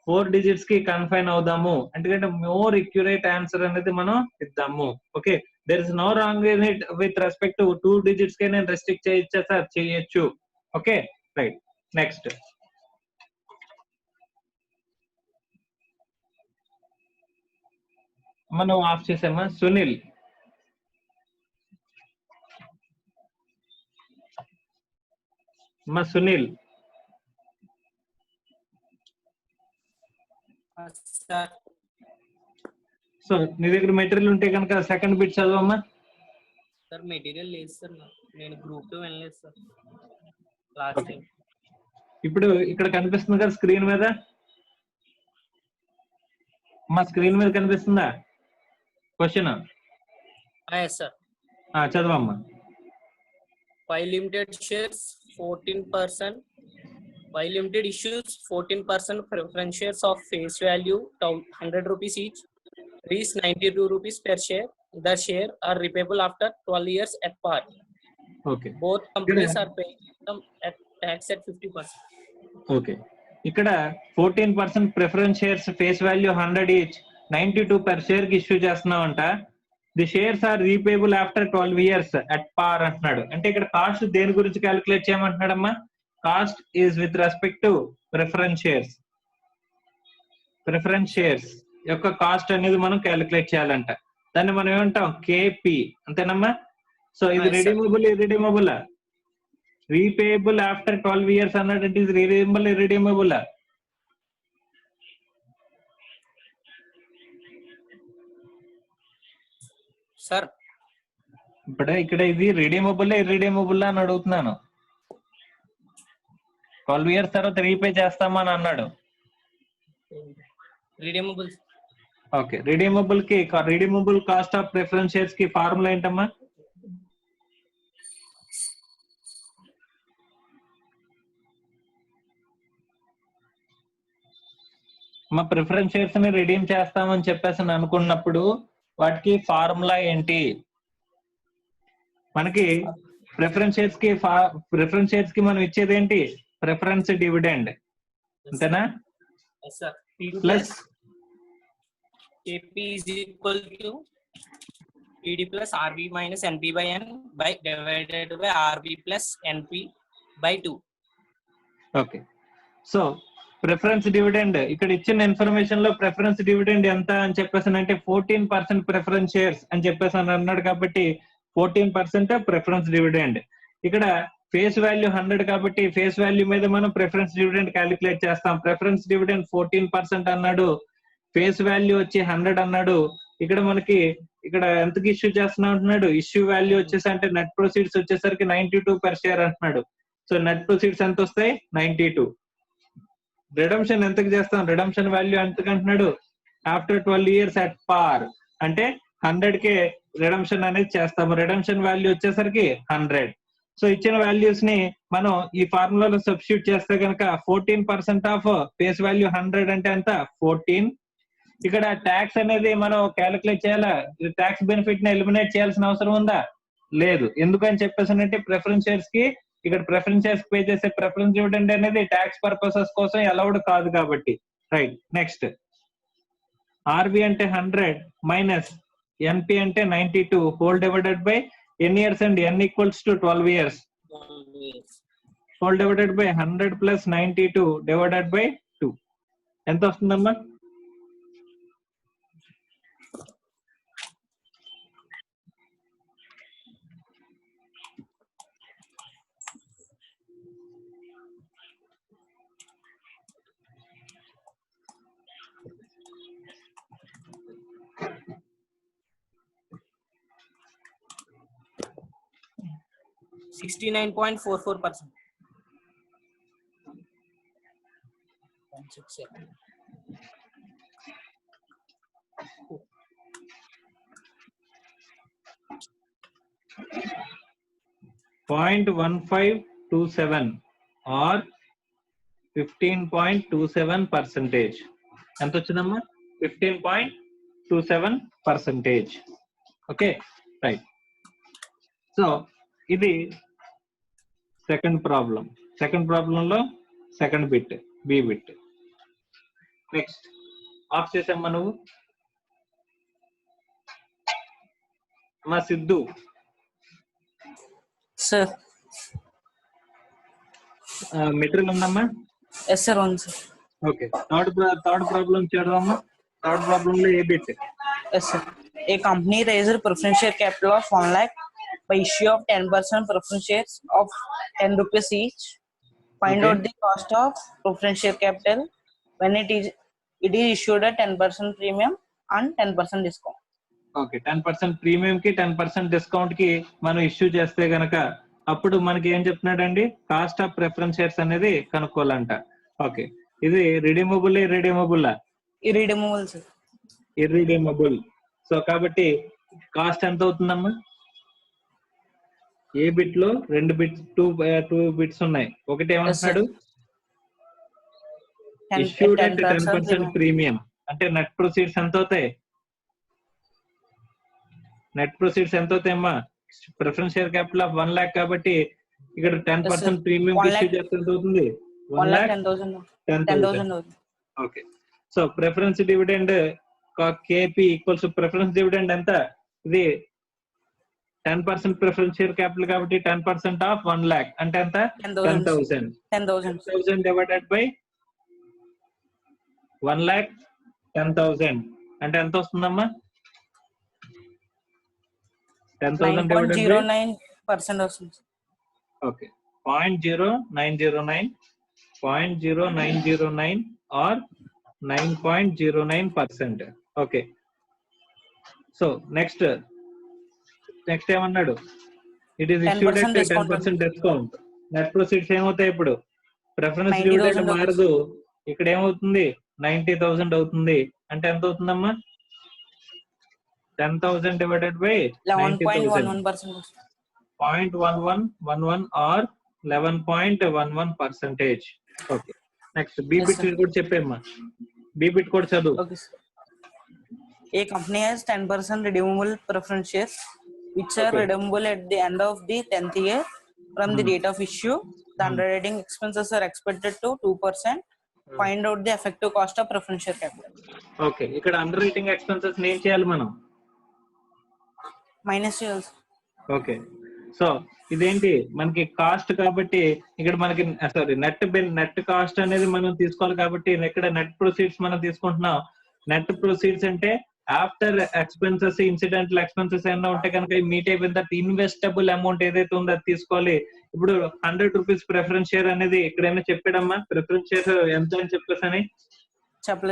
4 డిజిట్స్ కి కన్ఫైన్ అవుదాము, ఎందుకంటే మోర్ అక్యురేట్ ఆన్సర్ అనేది మనం ఇద్దాము. Okay, there is no wrong in it with respect to 2 digits కే నేను రెస్ట్రిక్ట్ చేయొచ్చా సార్? చేయొచ్చు. Okay right. నెక్స్ట్ మనం ఆఫ్ చేసామా? సునీల్ సునీల్ సో నీ దగ్గర మెటీరియల్ ఉంటే కనుక సెకండ్ బిట్ చదవమ్మా. సార్ మెటీరియల్ లేదు సార్, నేను గ్రూప్ లో వెళ్ళలేదు సార్ లాస్ట్ టైం. ఇప్పుడు ఇక్కడ కనిపిస్తుంది కదా స్క్రీన్ మీద, మా స్క్రీన్ మీద కనిపిస్తుందా question? Sir చదవమ్మా. 5 limited shares 14%, Why Limited issues 14% preference shares of face value 100 rupees each, reach 92 rupees per share. The share are repayable after 12 years at par. Okay Both companies are paying them at tax at 50%. Okay ఇక్కడ 14% preference shares face value 100 each 92 per share కి issue చేస్తున్నామంట. The shares are repayable after 12 years at par అంటున్నాడు. అంటే ఇక్కడ cost దేని గురించి calculate చేయమంటున్నాడమ్మా? Cost is with respect to preference shares. Preference shares యొక్క కాస్ట్ అనేది మనం క్యాలిక్యులేట్ చేయాలంట. దాన్ని మనం ఏమంటాం? కేపి, అంతేనమ్మా? సో ఇది రిడీమబుల్ ఇర్రిడీమబుల్? రీపేబుల్ ఆఫ్టర్ 12 years అన్నాడు. అంటే ఇది రిడీమబుల్ ఇర్రిడీమబుల్? సార్ ఇక్కడ ఇది రిడీమబుల్ ఇర్రిడీమబుల్ అని అడుగుతున్నాను. 12 years తర్వాత రీపే చేస్తామా అని అన్నాడు. redeemable. Okay, redeemable cost of preference shares కి ఫార్ములా ఏంటమ్మా? మా ప్రిఫరెన్స్ షేర్స్ ని రిడీమ్ చేస్తామని చెప్పేసి అనుకున్నప్పుడు వాటికి ఫార్ములా ఏంటి? మనకి ప్రిఫరెన్స్ షేర్స్ కి మనం ఇచ్చేది ఏంటి? ప్రిఫరెన్స్ డివిడెండ్, అంతేనా? Plus KP is equal to PD plus RB minus NP by N by divided by RB plus NP by 2. Okay, so preference dividend ఇక్కడ ఇచ్చిన ఇన్ఫర్మేషన్ లో ప్రిఫరెన్స్ డివిడెండ్ ఎంత అని చెప్పేసి అంటే 14% ప్రిఫరెన్స్ షేర్స్ అని చెప్పేసి అన్నాడు. కాబట్టి 14% ప్రిఫరెన్స్ డివిడెండ్. ఇక్కడ ఫేస్ వాల్యూ 100 కాబట్టి ఫేస్ వాల్యూ మీద మనం ప్రిఫరెన్స్ డివిడెండ్ క్యాలిక్యులేట్ చేస్తాం. ప్రిఫరెన్స్ డివిడెండ్ 14% అన్నాడు, ఫేస్ వాల్యూ వచ్చి 100 అన్నాడు. ఇక్కడ మనకి ఇక్కడ ఎంతకి ఇష్యూ చేస్తున్నా అంటున్నాడు? ఇష్యూ వాల్యూ వచ్చేసి అంటే నెట్ ప్రొసీడ్స్ వచ్చేసరికి 92 per share అంటున్నాడు. సో నెట్ ప్రొసీడ్స్ ఎంత వస్తాయి? 92. రిడమ్షన్ ఎంతకి చేస్తాం? రిడమ్షన్ వాల్యూ ఎంతకి అంటున్నాడు? ఆఫ్టర్ 12 years అట్ పార్ అంటే 100కే రిడమ్షన్ అనేది చేస్తాము. రిడమ్షన్ వాల్యూ వచ్చేసరికి 100. సో ఇచ్చిన వాల్యూస్ ని మనం ఈ ఫార్ములాలో సబ్స్టిట్యూట్ చేస్తే కనుక 14% ఆఫ్ ఫేస్ వాల్యూ 100 అంటే ఎంత? 14. ఇక్కడ ట్యాక్స్ అనేది మనం క్యాలిక్యులేట్ చేయాలా? ట్యాక్స్ బెనిఫిట్ ని ఎలిమినేట్ చేయాల్సిన అవసరం ఉందా? లేదు. ఎందుకని చెప్పేసి అంటే ప్రిఫరెన్స్ షేర్స్ కి ఇక్కడ ప్రిఫరెన్స్ షేర్స్ పే చేసే ప్రిఫరెన్స్ డివిడెండ్ అనేది ట్యాక్స్ పర్పసెస్ కోసం అలౌడ్ కాదు కాబట్టి. రైట్, నెక్స్ట్ ఆర్బి అంటే 100 మైనస్ ఎన్పి అంటే 92 హోల్ డివైడెడ్ బై ఎన్ని ఇయర్స్ అండి? N equals to 12 years whole divided by 100 plus 92 divided by 2 ఎంత వస్తుందమ్మా? $69.44%. 0.1527 ఆర్ 15.27%. ఎంత వచ్చిందమ్మా? 15.27%. Okay, right. సో ఇది సెకండ్ ప్రాబ్లం. లో second bit, B bit. Next off చేసామ్మా నువ్వు. మా సిద్ధు సార్. మెటీరియల్ ఉందమ్మా? ఎస్ సార్, ఉంది సార్. ఓకే, థర్డ్ ప్రాబ్లం చూడమ్మా. థర్డ్ ప్రాబ్లం లో A bit? Yes sir. A company raised preference share capital of 1 lakh by issue of 10% preference shares of 10 rupees each. Find out the cost of preference share capital when it is issued at 10% premium and 10% discount. Okay, 10% premium కి 10% discount కి మనం issue చేస్తే గనక అప్పుడు మనకి ఏం చెప్తున్నాడండి? Cost of preference shares అనేది కనుక్కోవాలంట. ఓకే, ఇది redeemable irredeemable? Irredeemable sir. Irredeemable. So కాబట్టి కాస్ట్ ఎంత అవుతుందమ్మా? ఏ బిట్ లో 2 బిట్స్ ఉన్నాయి. ఒకటి ఏమంటున్నాడు? ఇష్యూడ్ at 10% ప్రీమియం అంటే నెట్ ప్రొసీడ్స్ ఎంత అవుతాయి? నెట్ ప్రొసీడ్స్ ఎంత అవుతాయమ్మా? Preference share capital of 1 lakh కాబట్టి ఇక్కడ 10% ప్రీమియం ఇష్యూ చేస్తే ఎంత అవుతుంది? 1,10,000. Okay. So preference dividend KP equals preference dividend ఎంత? ఇది 10% ప్రిఫరెన్స్ షేర్ క్యాపిటల్ కాబట్టి 10% ఆఫ్ 1 lakh అంటే ఎంత? 10,000. 10,000 డివైడెడ్ బై 1 lakh 10,000 అంటే ఎంత వస్తుందమ్మా? 10,000 డివైడెడ్ బై 0.09% వస్తుంది. Okay 0.0909 or 9.09%. Okay. So next ఏమన్నాడు? It is issued at 10% discount. Net proceeds ఏమవుతాయి ఇప్పుడు? ప్రిఫరెన్స్ డివిడెండ్ మారదు, ఇక్కడ ఏమవుతుంది? 90,000 అవుతుంది అంటే ఎంత అవుతుందమ్మా? 10,000 divided by 90,000 0.1111 or 11.11%. Okay. Next B bit కూడా చెప్పేమ్మా. బీబిట్ కూడా చదువు. A company has 10% redeemable preference shares which are redeemable at the end of the 10th year from the date of issue. The underwriting expenses are expected to 2%. Find out the effective cost of preference share capital. Okay. ఇక్కడ under writing expenses ఏం చేయాలి మనం? Minus చేయాలి. Okay. So ఇదేంటి మనకి cost కాబట్టి ఇక్కడ మనకి సారీ నెట్ కాస్ట్ అనేది మనం తీసుకోవాలి కాబట్టి ఇక్కడ నెట్ ప్రొసీడ్స్ మనం తీసుకుంటున్నాం. నెట్ ప్రొసీడ్స్ అంటే ఆఫ్టర్ ఎక్స్పెన్సెస్ ఇన్సిడెంటల్ ఎక్స్పెన్సెస్ ఏమైనా ఉంటే కనుక మీట్ అయిపోయిన తర్వాత ఇన్వెస్టబుల్ అమౌంట్ ఏదైతే ఉందో అది తీసుకోవాలి. ఇప్పుడు 100 రూపీస్ ప్రిఫరెన్స్ షేర్ అనేది ఇక్కడ ఏమైనా చెప్పాడమ్మా? ప్రిఫరెన్స్ షేర్ ఎంత అని చెప్పేసి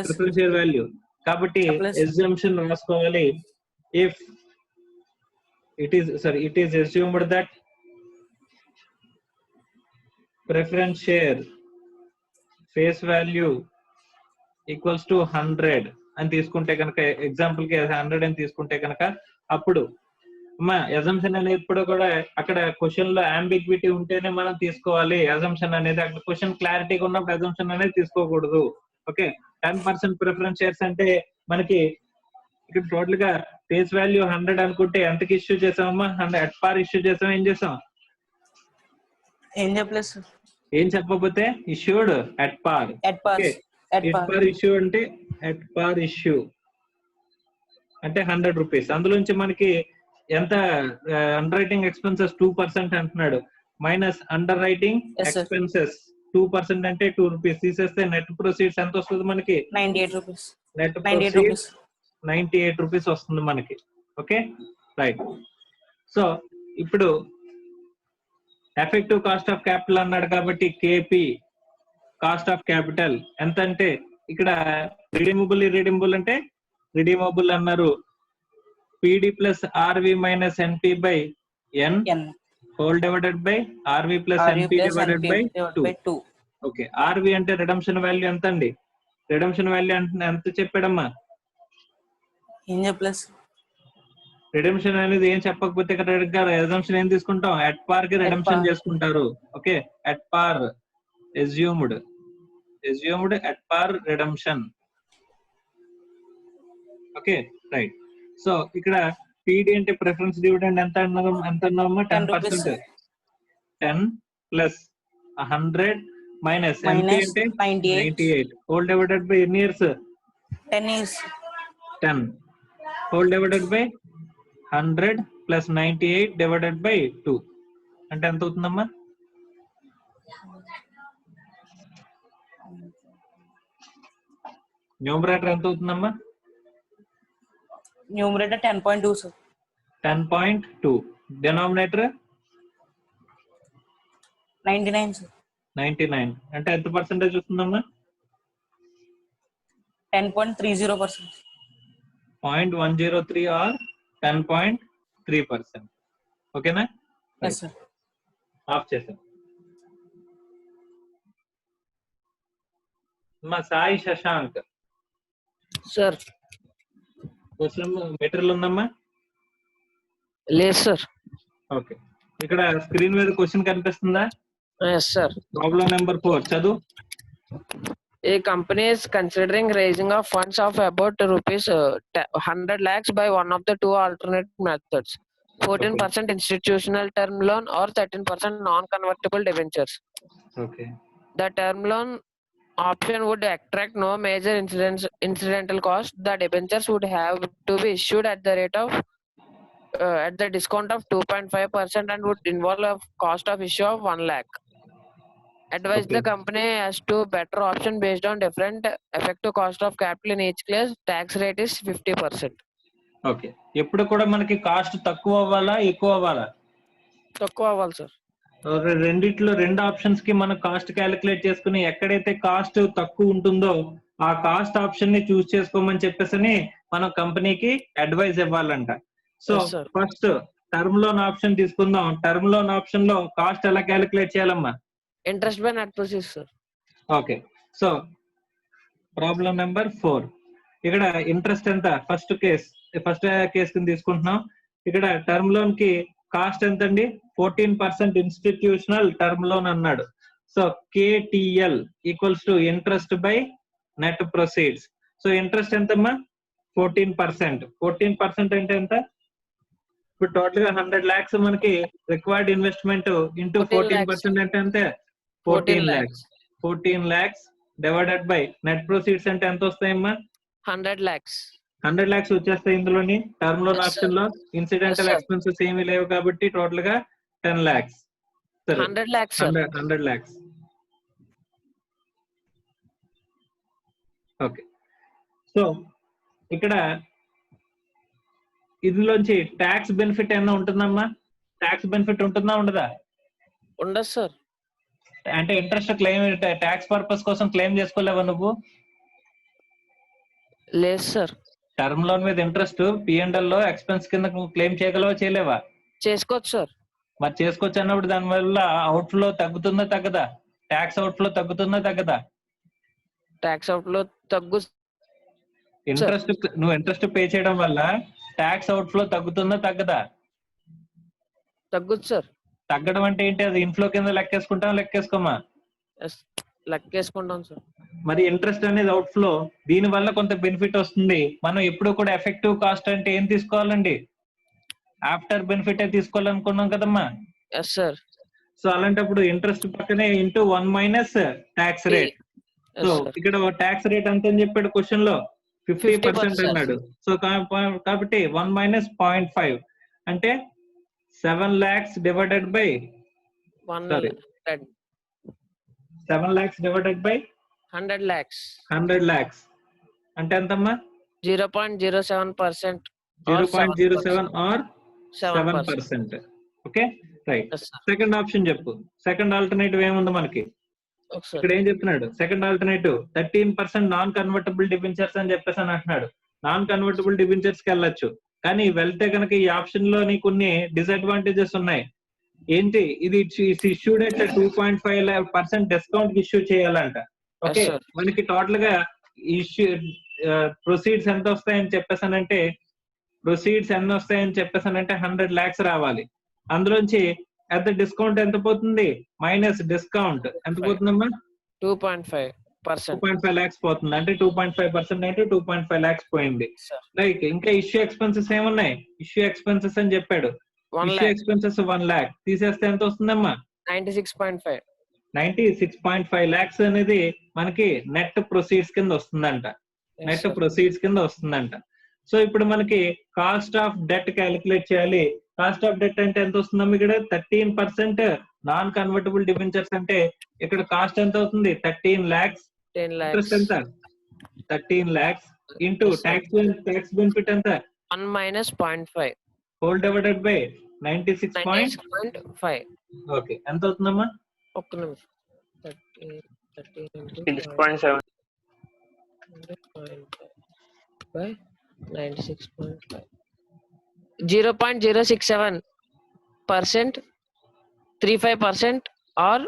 ప్రిఫరెన్స్ షేర్ వాల్యూ కాబట్టి ఎగ్జంప్షన్ రాసుకోవాలి. If it is assumed that preference share face value equals to 100 అని తీసుకుంటే కనుక ఎగ్జాంపుల్ కి 100 అని తీసుకుంటే కనుక అప్పుడు అమ్మా అజంప్షన్ అనేది ఇప్పుడు కూడా అక్కడ క్వశ్చన్ లో అంబిగ్విటీ ఉంటేనే మనం తీసుకోవాలి అజంప్షన్ అనేది. అక్కడ క్వశ్చన్ క్లారిటీగా ఉన్నప్పుడు అజంప్షన్ అనేది తీసుకోకూడదు. ఓకే. 10% ప్రిఫరెన్స్ షేర్స్ అంటే మనకి ఇక్కడ టోటల్ గా ఫేస్ వాల్యూ 100 అనుకుంటే ఎంతకి ఇష్యూ చేసామమ్మా? 100 అట్ పార్ ఇష్యూ చేసాం. ఏం చేసాం? ఏం చెప్పకపోతే ఇష్యూడ్ అట్ పార్. అట్ పార్ ఇష్యూ అంటే అట్ పార్ ఇష్యూ అంటే 100 రూపీస్. అందులోంచి మనకి ఎంత అండర్ రైటింగ్ ఎక్స్పెన్సెస్ 2% అంటున్నాడు. మైనస్ అండర్ రైటింగ్ ఎక్స్పెన్సెస్ 2% అంటే 2 రూపీస్ తీసేస్తే నెట్ ప్రొసీడ్స్ ఎంత వస్తుంది మనకి? 98 రూపీస్. నెట్ ప్రొసీడ్స్ 98 రూపీస్ వస్తుంది మనకి. Okay right. సో ఇప్పుడు ఎఫెక్టివ్ కాస్ట్ ఆఫ్ క్యాపిటల్ అన్నాడు కాబట్టి కేపీ కాస్ట్ ఆఫ్ క్యాపిటల్ ఎంత అంటే ఇక్కడ రిడీమబుల్ అంటే రిడీమబుల్ అన్నారు. PD plus RV minus NP by N whole divided by RV plus NP divided by 2. Okay. RV అంటే రిడమ్షన్ వాల్యూ ఎంత అండి? రిడమ్షన్ వాల్యూ ఎంత చెప్పాడమ్మా? ఏం చెప్పలేదు. రిడెంప్షన్ అనేది ఏం చెప్పకపోతే ఇక్కడ రిడెంప్షన్ ఏం తీసుకుంటాం? అట్ పార్ కి రిడెంప్షన్ చేసుకుంటారు. ఓకే. అట్ పార్ ఎస్యూమ్డ్ అట్ పార్ రిడెంప్షన్. Okay right. సో ఇక్కడ పీడి అంటే ప్రిఫరెన్స్ డివిడెండ్ ఎంత అన్నామా? 10%. 10 ప్లస్ 100 మైనస్ ఎంపీ అంటే 98 హోల్ డివైడెడ్ బై ఎన్ని years? 10 years. 10 whole divided by 100 plus 98 divided by 2 అంటే ఎంత అవుతుందమ్మా? న్యూమరేటర్ ఎంత అవుతుందమ్మా? Numerator 10.2 sir. 10.2. Denominator 99 sir. 99 అంటే ఎంత పర్సెంటేజ్ వస్తుందమ్మా? 10.30%. 0.103 or 10.3%. ఓకేనా? Yes sir. ఆఫ్ చేసాం. మా Sai Shashank sir. Question material ఉందమ్మా? లేదు సార్. ఓకే. ఇక్కడ స్క్రీన్ మీద క్వశ్చన్ కనిపిస్తుందా? Yes sir. ప్రాబ్లం నెంబర్ 4 చదువు. A company is considering raising of funds of about rupees 100 lakhs by one of the two alternate methods. 14% institutional term loan or 13% non-convertible debentures. Okay The term loan option would attract no major incidental cost. The debentures would have to be issued at the rate of at the discount of 2.5% and would involve a cost of issue of 1 lakh. Advise the company as to better option based on different effective cost of capital in each case. Tax rate is 50%. Okay ఎప్పుడు కూడా మనకి cost తక్కువ అవ్వాలా ఎక్కువ అవ్వాలా? తక్కువ అవ్వాలి sir. రెండిట్లో రెండు ఆప్షన్స్ కి మనం కాస్ట్ క్యాలిక్యులేట్ చేసుకుని ఎక్కడైతే కాస్ట్ తక్కువ ఉంటుందో ఆ కాస్ట్ ఆప్షన్ ని చూస్ చేసుకోమని చెప్పేసి మనం కంపెనీకి అడ్వైజ్ ఇవ్వాలంట. So first term loan option తీసుకుందాం. టర్మ్ లోన్ ఆప్షన్ లో కాస్ట్ ఎలా క్యాలిక్యులేట్ చేయాలమ్మా? Interest by net proceeds sir. Okay, so problem number 4. ఇక్కడ ఇంట్రెస్ట్ ఎంత? ఫస్ట్ కేస్ కింద తీసుకుంటున్నాం. ఇక్కడ టర్మ్ లోన్ కి కాస్ట్ ఎంత అండి? 14% ఇన్స్టిట్యూషనల్ టర్మ్ లోన్ అన్నాడు. So KTL equals to interest by net proceeds. So interest ఎంతమ్మా? 14%. 14% అంటే ఎంత? ఇప్పుడు టోటల్ గా 100 lakhs మనకి రిక్వైర్డ్ ఇన్వెస్ట్మెంట్ ఇంటూ 14% అంటే అంతే 14 lakhs. 14 lakhs divided by net proceeds అంటే ఎంత వస్తాయమ్మా? 100 lakhs. 100 lakhs వచ్చేస్తాయి. ఇందులోని టర్మ్ లోన్ ఆప్షన్ లో ఇన్సిడెంటల్ ఎక్స్పెన్సెస్ ఏమీ లేవు కాబట్టి టోటల్ గా 10 lakhs. 100 lakhs. 100 lakhs. Okay, so ఇక్కడ ఇందులోంచి ట్యాక్స్ బెనిఫిట్ ఏమైనా ఉంటుందమ్మా? ట్యాక్స్ బెనిఫిట్ ఉంటుందా ఉండదా? ఉండదు సార్. అంటే ఇంట్రెస్ట్ క్లెయిమ్ ట్యాక్స్ పర్పస్ కోసం క్లెయిమ్ చేసుకోలేవా నువ్వు? లేదు సార్. టర్మ్ లోన్ మీద ఇంట్రెస్ట్ P&L లో ఎక్స్పెన్స్ కింద క్లెయిమ్ చేయగలవా చేయలేవా? చేసుకోవచ్చు సార్. మరి చేసుకోవచ్చు అన్నప్పుడు దాని వల్ల అవుట్ ఫ్లో తగ్గుతుందా తగ్గదా? ట్యాక్స్ అవుట్ ఫ్లో తగ్గుతుందా తగ్గదా? ట్యాక్స్ అవుట్ ఫ్లో తగ్గు. ఇంట్రెస్ట్ నువ్వు ఇంట్రెస్ట్ పే చేయడం వల్ల ట్యాక్స్ అవుట్ ఫ్లో తగ్గుతుందా తగ్గదా? తగ్గుతుంది సార్. తగ్గడం అంటే ఏంటి? అది ఇన్ఫ్లో కింద లెక్కేసుకుంటాం లెక్కేసుకోమా? లెక్కేసుకుంటాం సార్. మరి ఇంట్రెస్ట్ అనేది అవుట్ ఫ్లో, దీని వల్ల కొంత బెనిఫిట్ వస్తుంది. మనం ఎప్పుడు కూడా ఎఫెక్టివ్ కాస్ట్ అంటే ఏం తీసుకోవాలండి? ఆఫ్టర్ బెనిఫిట్ తీసుకోవాలనుకున్నాం కదమ్మా. Yes sir. సో అలాంటప్పుడు ఇంట్రెస్ట్ పక్కనే into 1 minus tax rate. So ఇక్కడ ట్యాక్స్ రేట్ ఎంత అని చెప్పాడు క్వశ్చన్ లో? 50% అన్నాడు. సో కాబట్టి 1 మైనస్ 0.5 అంటే 7 lakhs divided by 7 lakhs divided by 100 lakhs. 100 lakhs అంటే ఎంతమ్మా? 0.07%. 0.07 or 7%. Okay, right. Second option చెప్పు. సెకండ్ ఆల్టర్నేటివ్ ఏముంది మనకి? ఇక్కడ ఏం చెప్తున్నాడు? Second alternative 13% non convertible debentures అని చెప్పేసి అని అంటున్నాడు. నాన్ కన్వర్టబుల్ డిబెంచర్స్ కి వెళ్ళొచ్చు, కానీ వెళ్తే కనుక ఈ ఆప్షన్ లో కొన్ని డిసడ్వాంటేజెస్ ఉన్నాయి. ఏంటి? ఇది ఇష్యూడ్ అట్ 2.5% డిస్కౌంట్ ఇష్యూ చేయాలంట. ఓకే, మనకి టోటల్ గా ఇష్యూ ప్రొసీడ్స్ ఎంత వస్తాయని చెప్పేసానంటే ప్రొసీడ్స్ ఎన్ని వస్తాయని చెప్పేసానంటే 100 lakhs రావాలి. అందులోంచి అట్ ద డిస్కౌంట్ ఎంత పోతుంది? మైనస్ డిస్కౌంట్ ఎంత పోతుందమ్మా? 2.5 lakhs పోతుంది. అంటే 2.5% అంటే 2.5 lakhs పోయింది. లైక్ ఇంకా ఇష్యూ ఎక్స్పెన్సెస్ ఏమున్నాయి? ఇష్యూ ఎక్స్పెన్సెస్ అని చెప్పాడు. ఇష్యూ ఎక్స్పెన్సెస్ 1 lakh తీసేస్తే ఎంత వస్తుందమ్మా? 96.5. 96.5 lakhs అనేది మనకి నెట్ ప్రొసీడ్స్ కింద వస్తుందంట. నెట్ ప్రొసీడ్స్ కింద వస్తుందంట. సో ఇప్పుడు మనకి కాస్ట్ ఆఫ్ డెట్ క్యాలిక్యులేట్ చేయాలి. కాస్ట్ ఆఫ్ డెట్ అంటే ఎంత వస్తుందమ్మా? ఇక్కడ 13% నాన్ కన్వర్టబుల్ డిబెంచర్స్ అంటే ఇక్కడ కాస్ట్ ఎంత అవుతుంది? 13 lakhs. ఇంట్రెస్ట్ ఎంత? 13 lakhs ఇంటూ ట్యాక్స్ బెనిఫిట్ ఎంత? 1 minus 0.5 whole divided by 96.5. Okay, ఎంత అవుతుందమ్మా? ఒక్క నిమిషం. 6.7 by 96.5. 0.067%, 35% or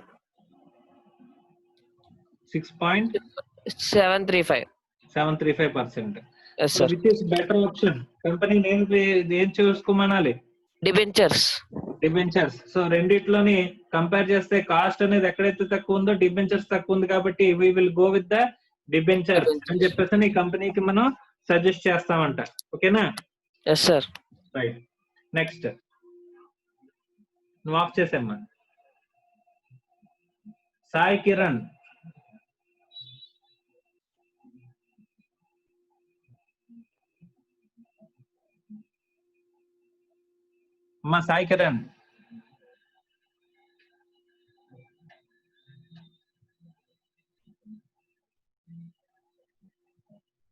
6.735%. Yes, sir. Which is better option? Company name ఏం చూసుకోమనాలి? Debentures. సో రెండిట్లోని కంపేర్ చేస్తే కాస్ట్ అనేది ఎక్కడైతే తక్కువ ఉందో డిబెంచర్స్ తక్కువ ఉంది కాబట్టి we will go with the debentures అని చెప్పేసి ఈ కంపెనీకి మనం సజెస్ట్ చేస్తామంట. ఓకేనా? Yes, sir. రైట్. నెక్స్ట్ నువ్వు ఆఫ్ చేసేమ్మా. సాయి కిరణ్. అమ్మా సాయి కిరణ్.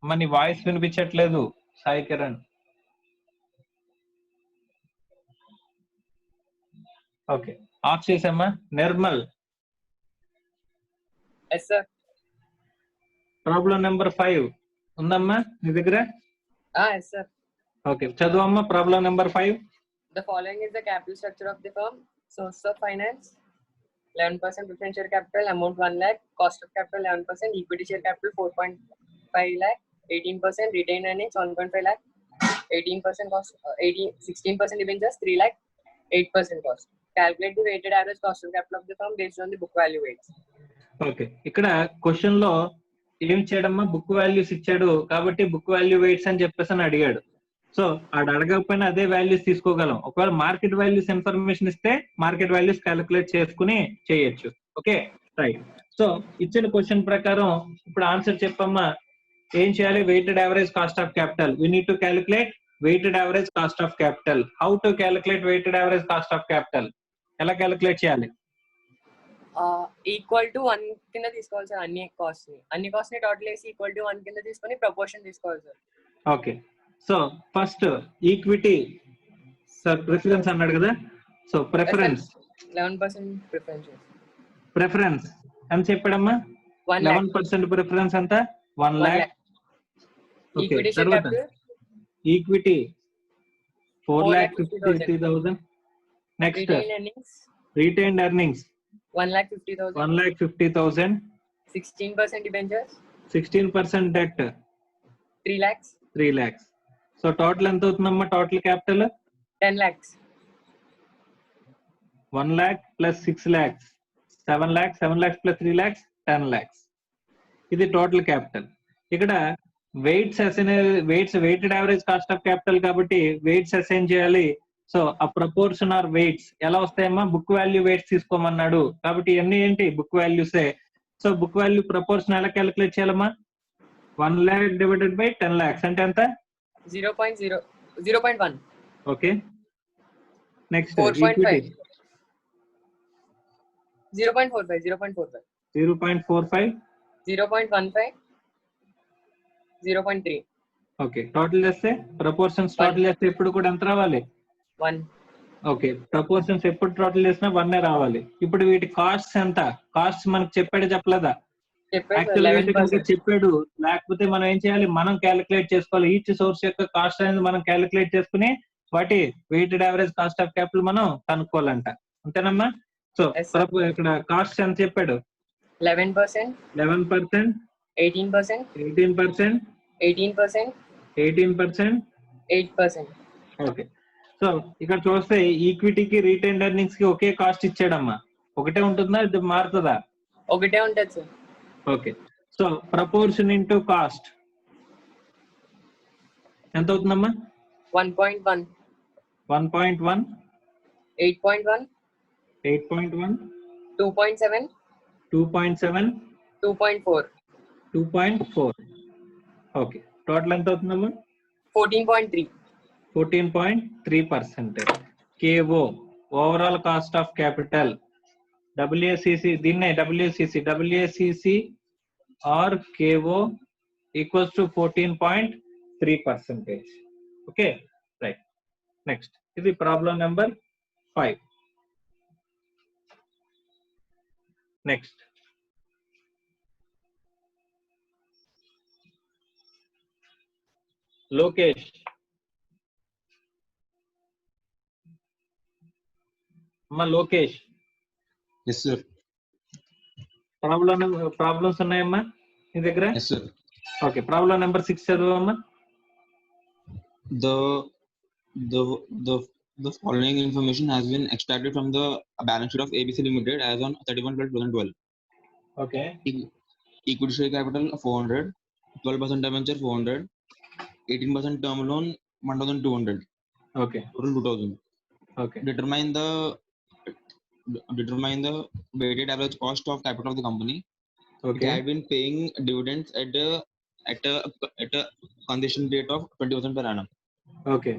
అమ్మా నీ వాయిస్ వినిపించట్లేదు సాయి కిరణ్. ఓకే, ఆఫ్ చేసమ్మా. Nirmal. Yes, sir. Problem number 5 ఉందమ్మా నీ దగ్గర? Yes, sir. ఓకే, చదువమ్మా problem number 5. The following is the capital structure of the firm. Source of finance 11% preference share capital, amount 1 lakh, cost of capital 11%, equity share capital 4.5 lakh, 18% retained earnings 1.5 lakh, 18% cost, 16% debentures 3 lakh, 8% cost. Calculate the weighted average cost of capital of the firm based on the book value weights. Okay, ఇక్కడ question లో ఏం చేయడమ్మా, book values ఇచ్చాడు కాబట్టి book value weights అని చెప్పేసి అని అడిగాడు. So ఆడు అడగకపోయినా అదే వాల్యూస్ తీసుకోగలం. ఒకవేళ మార్కెట్ వాల్యూస్ ఇన్ఫర్మేషన్ ఇస్తే మార్కెట్ వాల్యూస్ క్యాలిక్యులేట్ చేసుకుని చేయొచ్చు. Okay, right. సో ఇచ్చిన క్వశ్చన్ ప్రకారం ఇప్పుడు ఆన్సర్ చెప్పమ్మా. ఏం చేయాలి? Weighted average cost of capital. We need to calculate weighted average cost of capital. How to calculate weighted average cost of capital? ఎలా క్యాలిక్యులేట్ చేయాలి? ఈక్వల్ టు 1 కింద తీసుకోవాలి సార్. అన్ని కాస్ట్ ని టోటల్ వేసి ఈక్వల్ టు 1 కింద తీసుకొని ప్రపోర్షన్ తీసుకోవాలి sir. Okay, so first equity sir preference అన్నాడు కదా. So preference 11% preference. ప్రిఫరెన్స్ ఎంత చెప్పాడమ్మా? 11% ప్రిఫరెన్స్ అంతా 1 lakh. Equity share capital equity 4,50,000. Next retained earnings 1,50,000. 1,50,000. 16% debentures 16% debt 3 lakhs. 3 lakhs. So total ఎంత అవుతుందమ్మా? Total capital 10 lakhs. 1 lakh plus 6 lakhs 7 lakhs. 7 lakhs plus 3 lakhs 10 lakhs. ఇది total capital. ఇక్కడ weights weighted average cost of capital కాబట్టి weights assign చేయాలి. So ఆ proportion or weights ఎలా వస్తాయమ్మా? Book value weights తీసుకోమన్నాడు కాబట్టి ఇవన్నీ ఏంటి? బుక్ వాల్యూసే. సో బుక్ వాల్యూ ప్రపోర్షన్ ఎలా క్యాలిక్యులేట్ చేయాలమ్మా? 1 lakh డివైడెడ్ బై 10 lakhs అంటే ఎంత? 0.1. Okay, next 4.5. 0.45. 0.45. 0.45. 0.15. 0.3. ఓకే, టోటల్ చేస్తే ప్రపోర్షన్స్ టోటల్ చేస్తే ఎప్పుడు కూడా ఎంత రావాలి? 1. ఓకే, ప్రపోర్షన్స్ ఎప్పుడు టోటల్ చేసినా 1 రావాలి. ఇప్పుడు వీటి కాస్ట్ ఎంత? కాస్ట్ మనకు చెప్పాడు చెప్పలేదా? చెప్పాడు. లేకపోతే మనం ఏం చేయాలి? మనం క్యాలిక్యులేట్ చేసుకోవాలి. ఈచ్ సోర్స్ యొక్క కాస్ట్ అనేది మనం క్యాలిక్యులేట్ చేసుకుని వాటి weighted average cost of capital మనం కనుక్కోవాలంట. అంతేనమ్మా? సో ఇక్కడ కాస్ట్ ఎంత చెప్పాడు? 11%. 11%. 18%. 18%. 18%. 18%. 8%. ఓకే, సో ఇక్కడ చూస్తే ఈక్విటీకి రిటైన్డ్ ఎర్నింగ్స్ కి ఒకే కాస్ట్ ఇచ్చాడమ్మా. ఒకటే ఉంటుందా? ఇది మారుతుందా? ఒకటే ఉంటుంది sir. Okay, so proportion into cost ఎంత అవుతుందమ్మా? 1.1. 1.1. 8.1. 8.1. 2.7. 2.7. 2.4. 2.4. ఓకే, టోటల్ ఎంత అవుతుందమ్మా? 14.3. 14.3%. KO overall cost of capital. WACC దీన్నే WACC or KO equals to 14.3%. Okay, right. Next ఇది ప్రాబ్లం నెంబర్ 5. నెక్స్ట్ లోకేష్. అమ్మా లోకేష్. Yes, sir. ప్రాబ్లమ్స్ ఉన్నాయమ్మా నీ దగ్గర? Yes, sir. Okay, problem number 6 చదువమ్మా. The following information has been extracted from the balance sheet of ABC Limited as on 31/12/2012. Okay, equity share capital 400, 12% debenture 400, 18% term loan 1,200, okay total 2,000. Okay Determine the weighted average cost of capital of the company. It okay had been paying dividends at a concession rate of 20% per annum. Okay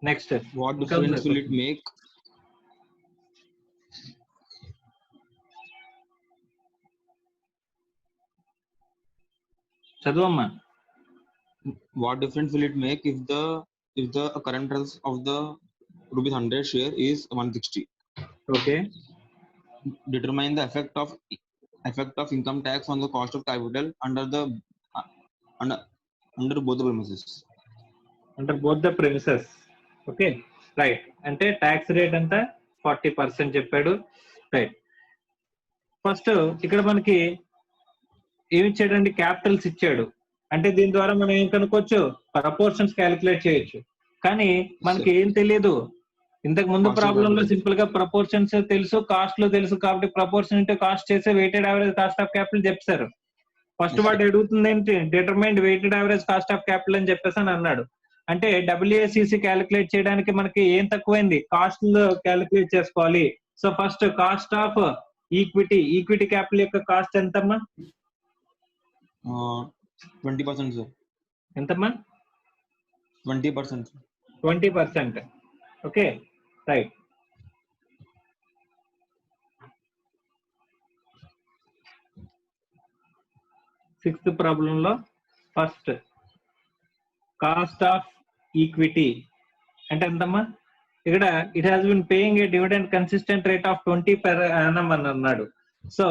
next What ఇంకా difference ఉందా will it make? చదువమ్మా. What difference will it make if the current price of the rupees 100 share is 160? Okay Determine the effect of income tax on the cost of capital under both the premises. Under both the premises. Okay right. అంటే tax rate అంతా 40% చెప్పాడు. Right. First ఇక్కడ మనకి ఏమి ఇచ్చాడండి, Capitals ఇచ్చాడు. అంటే దీని ద్వారా మనం ఏం కనుక్కోవచ్చు, ప్రపోర్షన్స్ క్యాలిక్యులేట్ చేయొచ్చు. కానీ మనకి ఏం తెలియదు. ఇంతకు ముందు Cost of ప్రాబ్లమ్ లో capital. సింపుల్ గా ప్రపోర్షన్స్ తెలుసు, కాస్ట్ లో తెలుసు. కాబట్టి ప్రపోర్షన్ ఇంటూ కాస్ట్ చేసే weighted average cost of capital చెప్తారు. ఫస్ట్ Yes, వాడు అడుగుతుంది ఏంటి, determined weighted average cost of capital అని చెప్పేసి అని అన్నాడు. అంటే WACC క్యాలిక్యులేట్ చేయడానికి మనకి ఏం తక్కువైంది, కాస్ట్ లో క్యాలిక్యులేట్ చేసుకోవాలి. So first cost of equity capital యొక్క కాస్ట్ ఎంతమ్మా, 20%, sir. ఎంతమ్మా? 20%. 20%. Okay right. సిక్స్త్ ప్రాబ్లం లో ఫస్ట్ కాస్ట్ ఆఫ్ ఈక్విటీ అంటే ఎంతమ్మా? ఇక్కడ it has been paying A dividend consistent rate of 20 per annum అని అన్నాడు. సో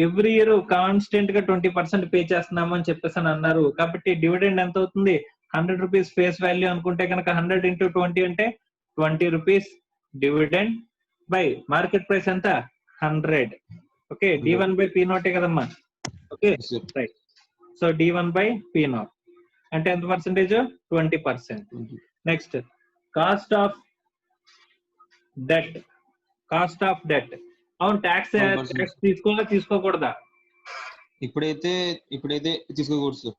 ఎవ్రీ ఇయర్ కాన్స్టెంట్ గా 20% పే చేస్తున్నాము అని చెప్పేసి అని అన్నారు. కాబట్టి డివిడెండ్ ఎంత అవుతుంది, 100 రూపీస్ ఫేస్ వాల్యూ అనుకుంటే కనుక 100 into 20 అంటే 20 rupees dividend by market price ఎంత 100. ఓకే D1/P0 కదమ్మా. Okay Yes, sir. Right. So D1/P0 అంటే ఎంత percentage, 20%. 20. Next cost of debt. Cost of debt అవును, ట్యాక్స్ 12%. తీసుకోకూడదా? ఇప్పుడైతే తీసుకోకూడదు, సార్.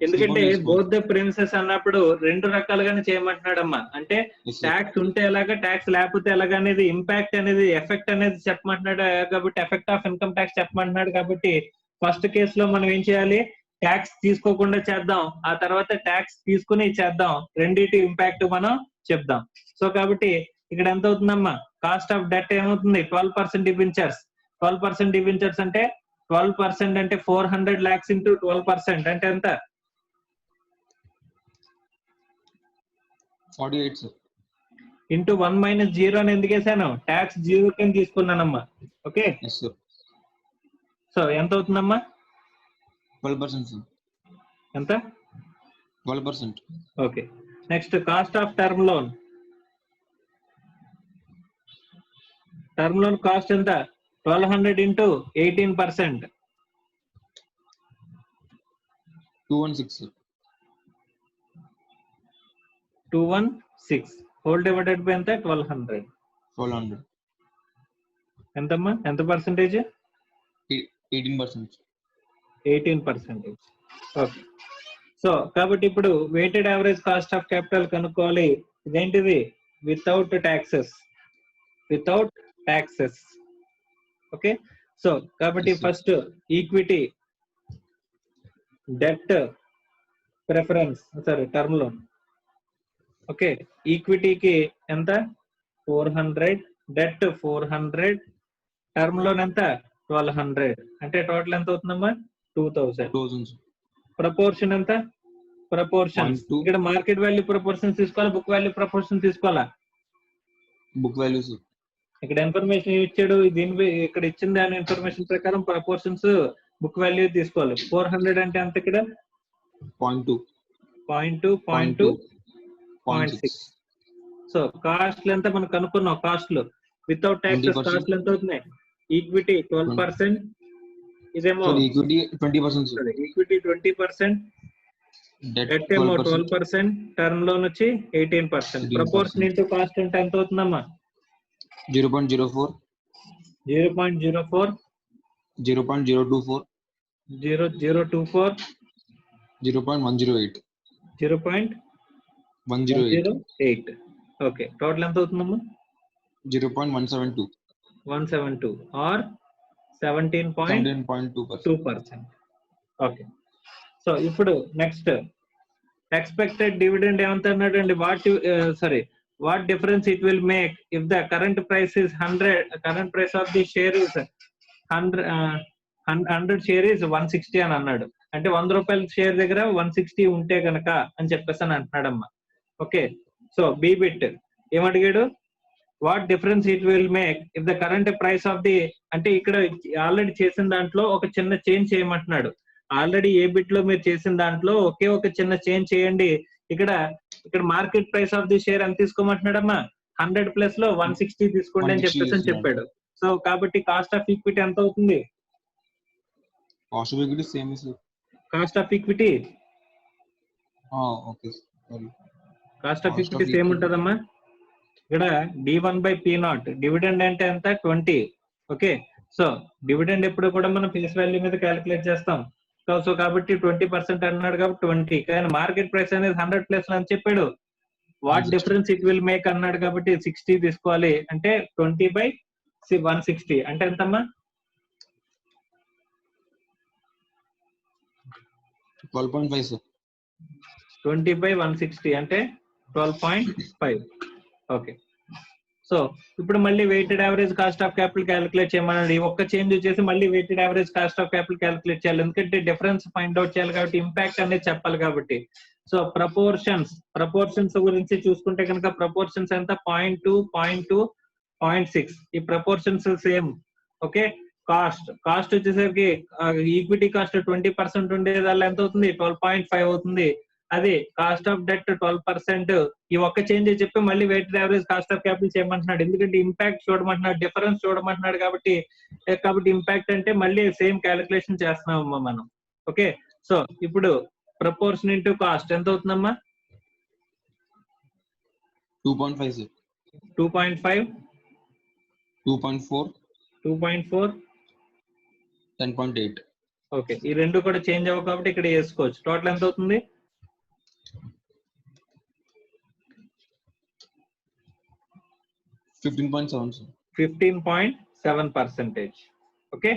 ఎందుకంటే తీసుకోండి. బోత్ ద ప్రిమిసెస్ అన్నప్పుడు రెండు రకాలుగానే చేయమంటున్నాడమ్మా. అంటే Yes, sir. ట్యాక్స్ ఉంటే ఎలాగా, ట్యాక్స్ లేకపోతే ఎలాగా అనేది, ఇంపాక్ట్ అనేది, ఎఫెక్ట్ అనేది చెప్పమంటున్నాడు. కాబట్టి ఎఫెక్ట్ ఆఫ్ ఇన్కమ్ ట్యాక్స్ చెప్పమంటున్నాడు. కాబట్టి ఫస్ట్ కేసులో మనం ఏం చేయాలి, ట్యాక్స్ తీసుకోకుండా చేద్దాం, ఆ తర్వాత ట్యాక్స్ తీసుకుని చేద్దాం. రెండింటి ఇంపాక్ట్ మనం చెప్దాం. సో కాబట్టి ఇక్కడ ఎంత అవుతుందమ్మా, కాస్ట్ ఆఫ్ డెట్ ఏమవుతుంది, 12% డిబెంచర్స్. 12% డిబెంచర్స్ అంటే 12% అంటే 400 lakhs into 12% అంటే ఎంత, 48, sir. ఇంటూ 1 - 0 అని ఎందుకు వేసాను, ట్యాక్స్ 0 కింద తీసుకున్నానమ్మా. Okay Yes, sir. సో ఎంత అవుతుందమ్మా, 12%, sir. ఎంత, 12%. Okay. Next cost of term loan. Term loan cost ఎంత, 1200 into 18%, 216, sir. 216 whole divided by ఎంత, 1200 1200. ఎంతమ్మా, ఎంత పర్సెంటేజ్, 18%. 18%. ఓకే. సో కాబట్టి ఇప్పుడు weighted average cost of capital కనుక్కోవాలి. ఇదేంటిది, వితౌట్ ట్యాక్సెస్. ఓకే. సో కాబట్టి Yes, sir. First equity, debt, preference, sorry term loan. Okay ఈక్విటీకి ఎంత 400, డెట్ 400, టర్మ్ లోన్ ఎంత 1200 అంటే టోటల్ ఎంత అవుతుందమ్మా 2000. 2000, sir. ప్రపోర్షన్ ఎంత, ప్రపోర్షన్స్ 0.2. ఇక్కడ మార్కెట్ వాల్యూ ప్రపోర్షన్ తీసుకోవాలా, బుక్ వాల్యూ ప్రపోర్షన్ తీసుకోవాలా? Book value, sir. ఇక్కడ ఇన్ఫర్మేషన్ ఇచ్చాడు, దీని ఇక్కడ ఇచ్చిన దాని ఇన్ఫర్మేషన్ ప్రకారం ప్రపోర్షన్స్ బుక్ వాల్యూ తీసుకోవాలి. 400 అంటే అంత ఇక్కడ 0.2. 0.2, 0.6. సో కాస్ట్ ఎంత మనం కనుక్కున్నాం, కాస్ట్ లో వితౌట్ ట్యాక్సెస్ 20%. కాస్ట్ ఎంత అవుతున్నాయి, ఈక్విటీ 12%, ఇదేమో So equity 20%, sir. Equity 20%, Debt debt ఏమో 12%. 12%, టర్మ్ లోన్ వచ్చి 18%. 18%. ప్రపోర్షన్ ఇంటూ కాస్ట్ అంటే ఎంత అవుతుందమ్మా 0.04. 0.04, 0.024, 0024, 0.108, 108, 0.108. ఓకే, టోటల్ ఎంత అవుతుందమ్మా? 0.172, 172 ఆర్ 17.2%. 17.2%. ఓకే, సో ఇప్పుడు నెక్స్ట్ ఎక్స్పెక్టెడ్ డివిడెండ్ ఏమంటున్నాడండి? What difference it will make if the current price is 100, current price of the share is 100 share is 160 అని అన్నాడు. అంటే 100 రూపాయల షేర్ దగ్గర 160 ఉంటే కనుక అని చెప్పేసి అని అంటున్నాడమ్మా. ఓకే, సో బిట్ ఏమడిగాడు? What difference it will make if the current price of the, అంటే ఇక్కడ ఆల్రెడీ చేసిన దాంట్లో ఒక చిన్న చేంజ్ చేయమంటున్నాడు. ఆల్రెడీ ఏ బిట్ లో మీరు చేసిన దాంట్లో ఒకే ఒక చిన్న చేంజ్ చేయండి. ఇక్కడ market price of the share ఎంత తీసుకోమంటున్నాడమ్మా? 100 ప్లస్ లో 160 తీసుకోండి అని 160 చెప్పేసి అని చెప్పాడు. సో కాబట్టి కాస్ట్ ఆఫ్ ఈక్విటీ ఎంత అవుతుంది? Cost of equity same is. Cost of equity Okay. Sorry. Cost of Cost equity of same equity. ఉంటదమ్మా. ఇక్కడ D1/P0, డివిడెండ్ అంటే ఎంత? 20. ఓకే, సో డివిడెండ్ ఎప్పుడు కూడా మనం ఫేస్ వాల్యూ మీద క్యాలిక్యులేట్ చేస్తాం. సో కాబట్టి 20% అన్నాడు కాబట్టి 20, కానీ మార్కెట్ ప్రైస్ అనేది 100 ప్లస్ అని చెప్పాడు. What 160. Difference it will make అన్నాడు కాబట్టి 60 తీసుకోవాలి. అంటే 20/160 అంటే ఎంతమ్మా? 12.5, sir. 20/160 అంటే 12.5. ఓకే, సో ఇప్పుడు మళ్ళీ weighted average cost of capital calculate చేయమన్నాడు. ఒక్క చేంజ్ చేసి మళ్ళీ weighted average cost of capital calculate చేయాలి, ఎందుకంటే డిఫరెన్స్ ఫైండ్ అవుట్ చేయాలి కాబట్టి, ఇంపాక్ట్ అనేది చెప్పాలి కాబట్టి. సో ప్రపోర్షన్స్ గురించి చూసుకుంటే కనుక ప్రపోర్షన్స్ ఎంత? 0.2, 0.2, 0.6. ఈ ప్రపోర్షన్స్ సేమ్. ఓకే, కాస్ట్ వచ్చేసరికి ఈక్విటీ కాస్ట్ 20% ఉండేదాల్లో ఎంత అవుతుంది? 12.5 అవుతుంది. అది కాస్ట్ ఆఫ్ డెట్ 12%. ఈ ఒక్క చేంజ్ చెప్పి మళ్ళీ weighted average cost of capital చేయమంటున్నాడు, ఎందుకంటే ఇంపాక్ట్ చూడమంటున్నాడు, డిఫరెన్స్ చూడమంటున్నాడు కాబట్టి ఇంపాక్ట్ అంటే మళ్ళీ సేమ్ క్యాలిక్యులేషన్ చేస్తున్నామమ్మా మనం. ఓకే, సో ఇప్పుడు ప్రపోర్షన్ ఇంటూ కాస్ట్ ఎంత అవుతుందమ్మా? 2.5, sir. 2.5, 2.4, 2.4. 10.8. ఓకే, ఈ రెండు కూడా చేంజ్ అవ్వవు కాబట్టి ఇక్కడ వేసుకోవచ్చు. టోటల్ ఎంత అవుతుంది? 15.7, sir. 15.7%. Okay,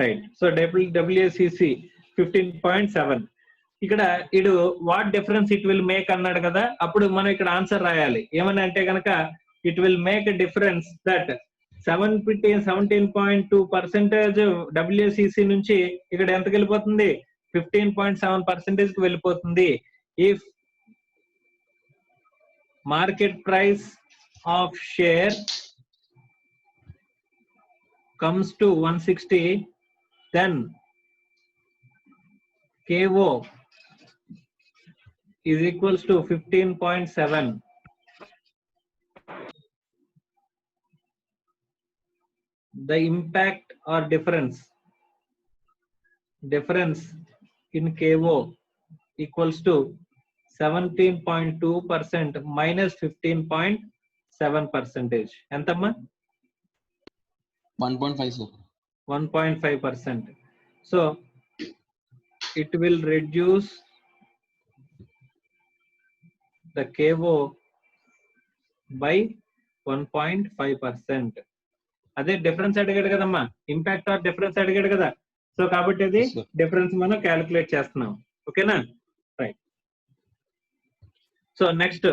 right. So WACC 15.7. ఇక్కడ ఇడు what difference it will make అన్నాడు కదా, అప్పుడు మనం ఇక్కడ ఆన్సర్ రాయాలి. ఏమని అంటే కనుక it will make a difference that 17.2% WACC నుంచి ఇక్కడ ఎంతకి వెళ్ళిపోతుంది? 15.7% కి వెళ్ళిపోతుంది. If market price of share comes to 160, then KO is equals to 15.7. The impact or difference in KO equals to 17.2% minus 15.7%. ఎంతమ్మా? 1.5, sir. 1.5%. So it will reduce the KO by 1.5%. అదే difference అడిగాడు కదమ్మా, ఇంపాక్ట్ ఆర్ డిఫరెన్స్ అడిగాడు కదా. So కాబట్టి అది Yes, sir. Difference మనం calculate చేస్తున్నాం. ఓకేనా, రైట్. సో నెక్స్ట్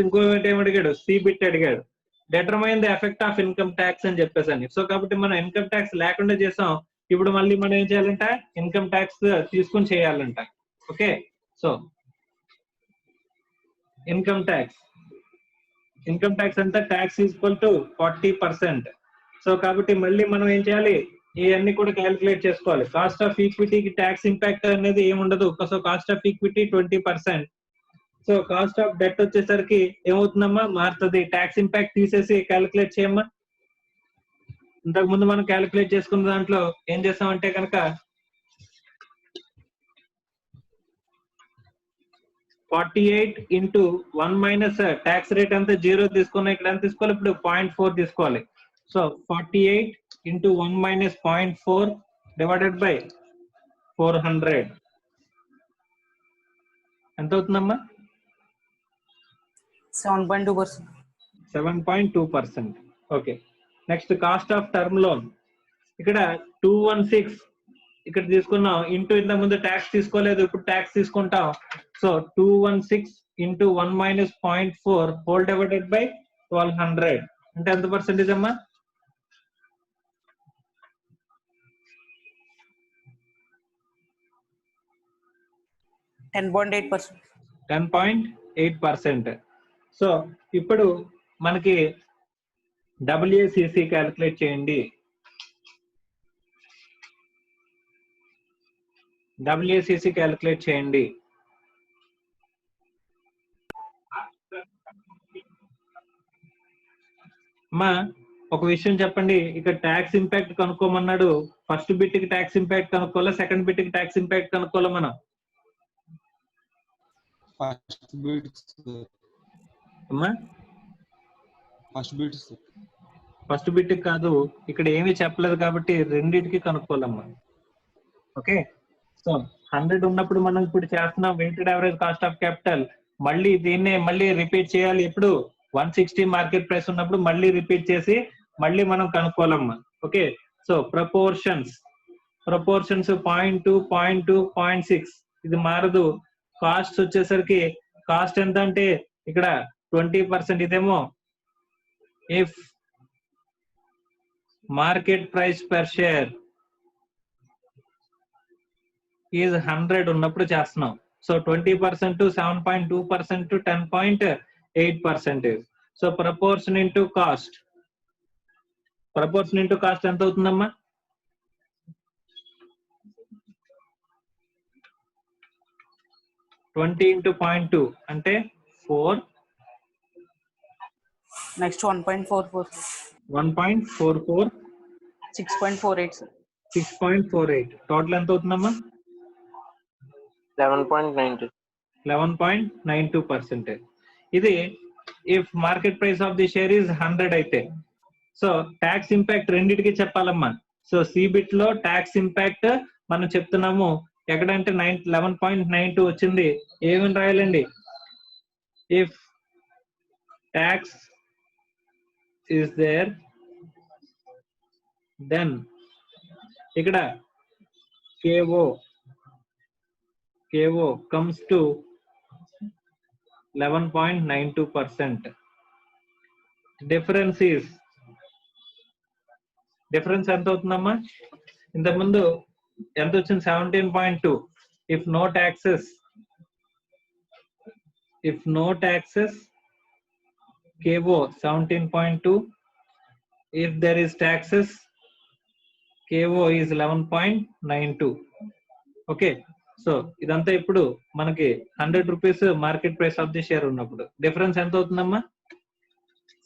ఇంకోటి ఏం అడిగాడు? బిట్ అడిగాడు. Determine the effect of income tax అని చెప్పేసి. సో కాబట్టి మనం ఇన్కమ్ ట్యాక్స్ లేకుండా చేసాం, ఇప్పుడు మళ్ళీ మనం ఏం చేయాలంట? ఇన్కమ్ ట్యాక్స్ తీసుకుని చేయాలంట. ఓకే, సో ఇన్కమ్ ట్యాక్స్ అంతా ట్యాక్స్ ఈక్వల్ టు 40%. సో కాబట్టి మళ్ళీ మనం ఏం చేయాలి? ఇవన్నీ కూడా క్యాలిక్యులేట్ చేసుకోవాలి. కాస్ట్ ఆఫ్ ఈక్విటీకి ట్యాక్స్ ఇంపాక్ట్ అనేది ఏముండదు. So cost of equity 20%. So cost of debt వచ్చేసరికి ఏమవుతుందమ్మా? మారుతుంది. ట్యాక్స్ ఇంపాక్ట్ తీసేసి క్యాలిక్యులేట్ చేయమ్మా. ఇంతకు ముందు మనం క్యాలిక్యులేట్ చేసుకున్న దాంట్లో ఏం చేస్తామంటే కనుక 48 into 1 minus ట్యాక్స్ రేట్ అంతా 0 తీసుకున్నా, ఇక్కడ ఎంత తీసుకోవాలి? ఇప్పుడు 0.4 తీసుకోవాలి. So 48 into 1 minus 0.4 divided by 400 ఎంత అవుతుందమ్మా? 7.2%. 7.2%. Okay. Next cost of term loan ఇక్కడ 216 ఇక్కడ తీసుకున్నాం ఇంటూ ఇంత ముందు ట్యాక్స్ తీసుకోలేదు, ఇప్పుడు ట్యాక్స్ తీసుకుంటాం. So 216 into 1 minus 0.4 whole divided by 1200 అంటే ఎంత పర్సెంటేజ్ అమ్మా? 10.8%. 10.8%. సో ఇప్పుడు మనకి WACC క్యాలిక్యులేట్ చేయండి. WACC క్యాలిక్యులేట్ చేయండి. అమ్మా ఒక విషయం చెప్పండి, ఇక్కడ ట్యాక్స్ ఇంపాక్ట్ కనుక్కోమన్నాడు. ఫస్ట్ బిట్ కి ట్యాక్స్ ఇంపాక్ట్ కనుక్కోవాలా, సెకండ్ బిట్ కి ట్యాక్స్ ఇంపాక్ట్ కనుక్కోవాలా మనం? First bit, అమ్మా first bit. ఫస్ట్ బిట్ కాదు, ఇక్కడ ఏమీ చెప్పలేదు కాబట్టి రెండింటికి కనుక్కోవాలమ్మా. ఓకే. సో 100 ఉన్నప్పుడు మనం ఇప్పుడు చేస్తున్నాం weighted average cost of capital. మళ్ళీ దీన్నే మళ్ళీ రిపీట్ చేయాలి. ఎప్పుడు 160 మార్కెట్ ప్రైస్ ఉన్నప్పుడు మళ్ళీ రిపీట్ చేసి మళ్ళీ మనం కనుక్కోవాలమ్మా. ఓకే. సో ప్రపోర్షన్స్ 0.2, 0.2, 0.6 ఇది మారదు. కాస్ట్ వచ్చేసరికి కాస్ట్ ఎంత అంటే ఇక్కడ 20%, ఇదేమో if market price per share is 100 ఉన్నప్పుడు చేస్తున్నాం. So 20% 7.2% 10.8%. So proportion into cost, proportion into cost ఎంత అవుతుందమ్మా? 20 into 0.2 అంటే 4. Next 1.44. 1.44. 6.48, sir. 6.48. టోటల్ ఎంత అవుతుందమ్మా? 11.90. 11.92%. ఇది if market price of the share is 100 అయితే. సో ట్యాక్స్ ఇంపాక్ట్ రెండింటికి చెప్పాలమ్మా. సో సిబిట్ లో ట్యాక్స్ ఇంపాక్ట్ మనం చెప్తున్నాము ఎక్కడంటే 11.92 వచ్చింది. ఏమని రాయాలండి? If tax is there then ఇక్కడ KO comes to 11.92%. డిఫరెన్స్ ఎంత అవుతుందమ్మా? ఇంతకుముందు ఎంత వచ్చింది? 17.2. If no taxes KO 17.2. if there is taxes KO is 11.92. Okay. So ఇదంతా ఇప్పుడు మనకి 100 rupees market price of the share ఉన్నప్పుడు డిఫరెన్స్ ఎంత అవుతుందమ్మా?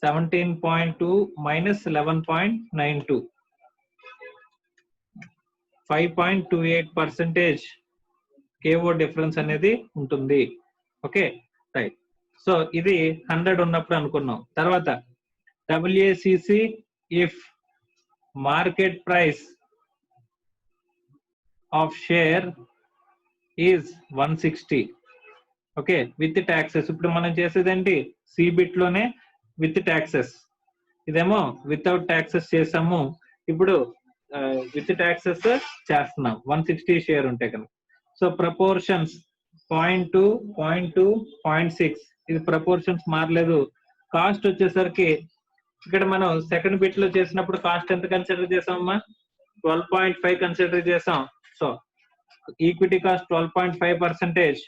17.2 minus 11.92, 5.28% KO డిఫరెన్స్ అనేది ఉంటుంది. Okay right. సో ఇది 100 ఉన్నప్పుడు అనుకున్నాం. తర్వాత WACC if market price of share is 160. Okay with taxes. ఇప్పుడు మనం చేసేది ఏంటి? సిబిట్ లోనే విత్ ట్యాక్సెస్, ఇదేమో వితౌట్ ట్యాక్సెస్ చేసాము. ఇప్పుడు విత్ ట్యాక్సెస్ చేస్తున్నాం 160 షేర్ ఉంటే కనుక. సో ప్రపోర్షన్స్ 0.2, 0.2, 0.6 ఇది ప్రపోర్షన్స్ మారలేదు. కాస్ట్ వచ్చేసరికి ఇక్కడ మనం సెకండ్ బిట్ లో చేసినప్పుడు కాస్ట్ ఎంత కన్సిడర్ చేసామమ్మా? 12.5 కన్సిడర్ చేసాం. So equity cost 12.5%,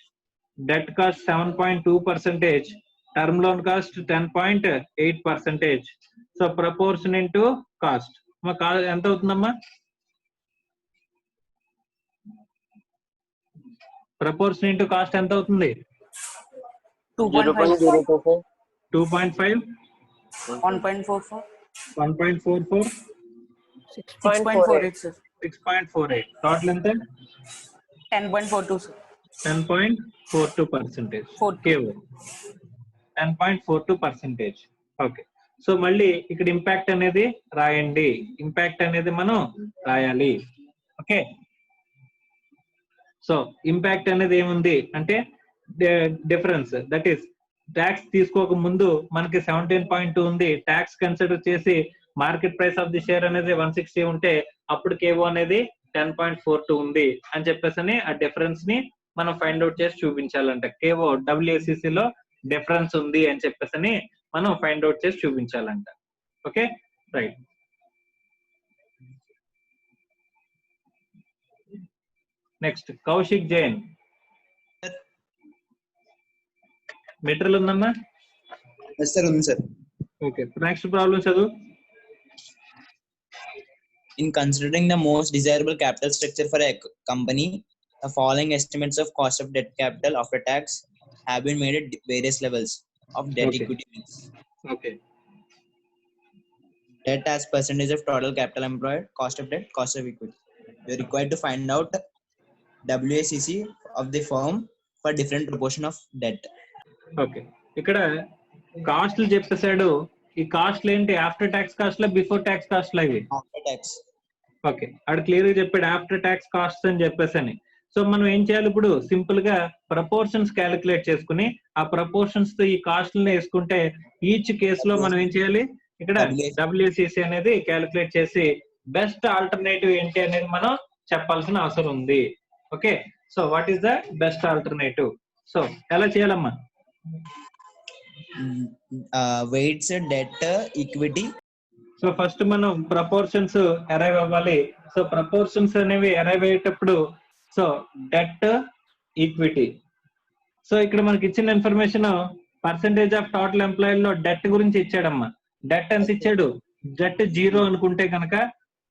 debt cost 7.2%, term loan cost 10.8%. So proportion into cost ఎంత అవుతుందమ్మా? ప్రపోర్షన్ ఇంటూ కాస్ట్ ఎంత అవుతుంది? 2.5. 2.5. 1.44. 1.44. 6.48, sir. 6.48. టోటల్ ఎంత? 10.42, sir. 10.42%. KO 10.42%. ఓకే. సో మళ్ళీ ఇక్కడ ఇంపాక్ట్ అనేది రాయండి, ఇంపాక్ట్ అనేది మనం రాయాలి. ఓకే, సో ఇంపాక్ట్ అనేది ఏముంది అంటే డిఫరెన్స్, దట్ ఈస్ ట్యాక్స్ తీసుకోక ముందు మనకి 17.2 ఉంది, ట్యాక్స్ కన్సిడర్ చేసి market price of the share అనేది 160 ఉంటే అప్పుడు కేవో అనేది 10.42 ఉంది అని చెప్పేసి ఆ డిఫరెన్స్ ని మనం ఫైండ్ అవుట్ చేసి చూపించాలంట. కేవో WACC లో డిఫరెన్స్ ఉంది అని చెప్పేసి మనం ఫైండ్ అవుట్ చేసి చూపించాలంట. Okay right. Next Kaushik Jain. Material ఉందమ్మా? సార్ ఉంది సార్. ఓకే, నెక్స్ట్ ప్రాబ్లం చదువు. In considering the most desirable capital structure for a company, the following estimates of cost of debt capital after tax have been made at various levels of debt Okay. equity mix. Okay, Debt as percentage of total capital employed, cost of debt, cost of equity. You are required to find out WACC of the firm for different proportion of debt. Okay. ఇక్కడ కాస్ట్లు చెప్పేసాడు. ఈ కాస్ట్లు ఏంటి? After tax cost లా, before tax cost లా ఇవి? After tax. Okay, ఆడు clear గా చెప్పాడు after tax cost అని చెప్పేసి. So మనం ఏం చేయాలి ఇప్పుడు? సింపుల్ గా ప్రపోర్షన్స్ క్యాలిక్యులేట్ చేసుకుని ఆ ప్రపోర్షన్స్ తో ఈ కాస్ట్లని వేసుకుంటే ఈచ్ కేసులో మనం ఏం చేయాలి? ఇక్కడ WACC అనేది క్యాలిక్యులేట్ చేసి బెస్ట్ ఆల్టర్నేటివ్ ఏంటి అనేది మనం చెప్పాల్సిన అవసరం ఉంది. Okay, so what is the best alternative? So ఎలా చేయాలమ్మా? Weights debt equity. So first మనం ప్రపోర్షన్స్ అరైవ్ అవ్వాలి. సో ప్రపోర్షన్స్ అనేవి అరైవ్ అయ్యేటప్పుడు సో డెట్ ఈక్విటీ. సో ఇక్కడ మనకి ఇచ్చిన information percentage of total employee లో డెట్ గురించి ఇచ్చాడమ్మా. డెట్ ఎంత ఇచ్చాడు? డెట్ 0 అనుకుంటే కనుక,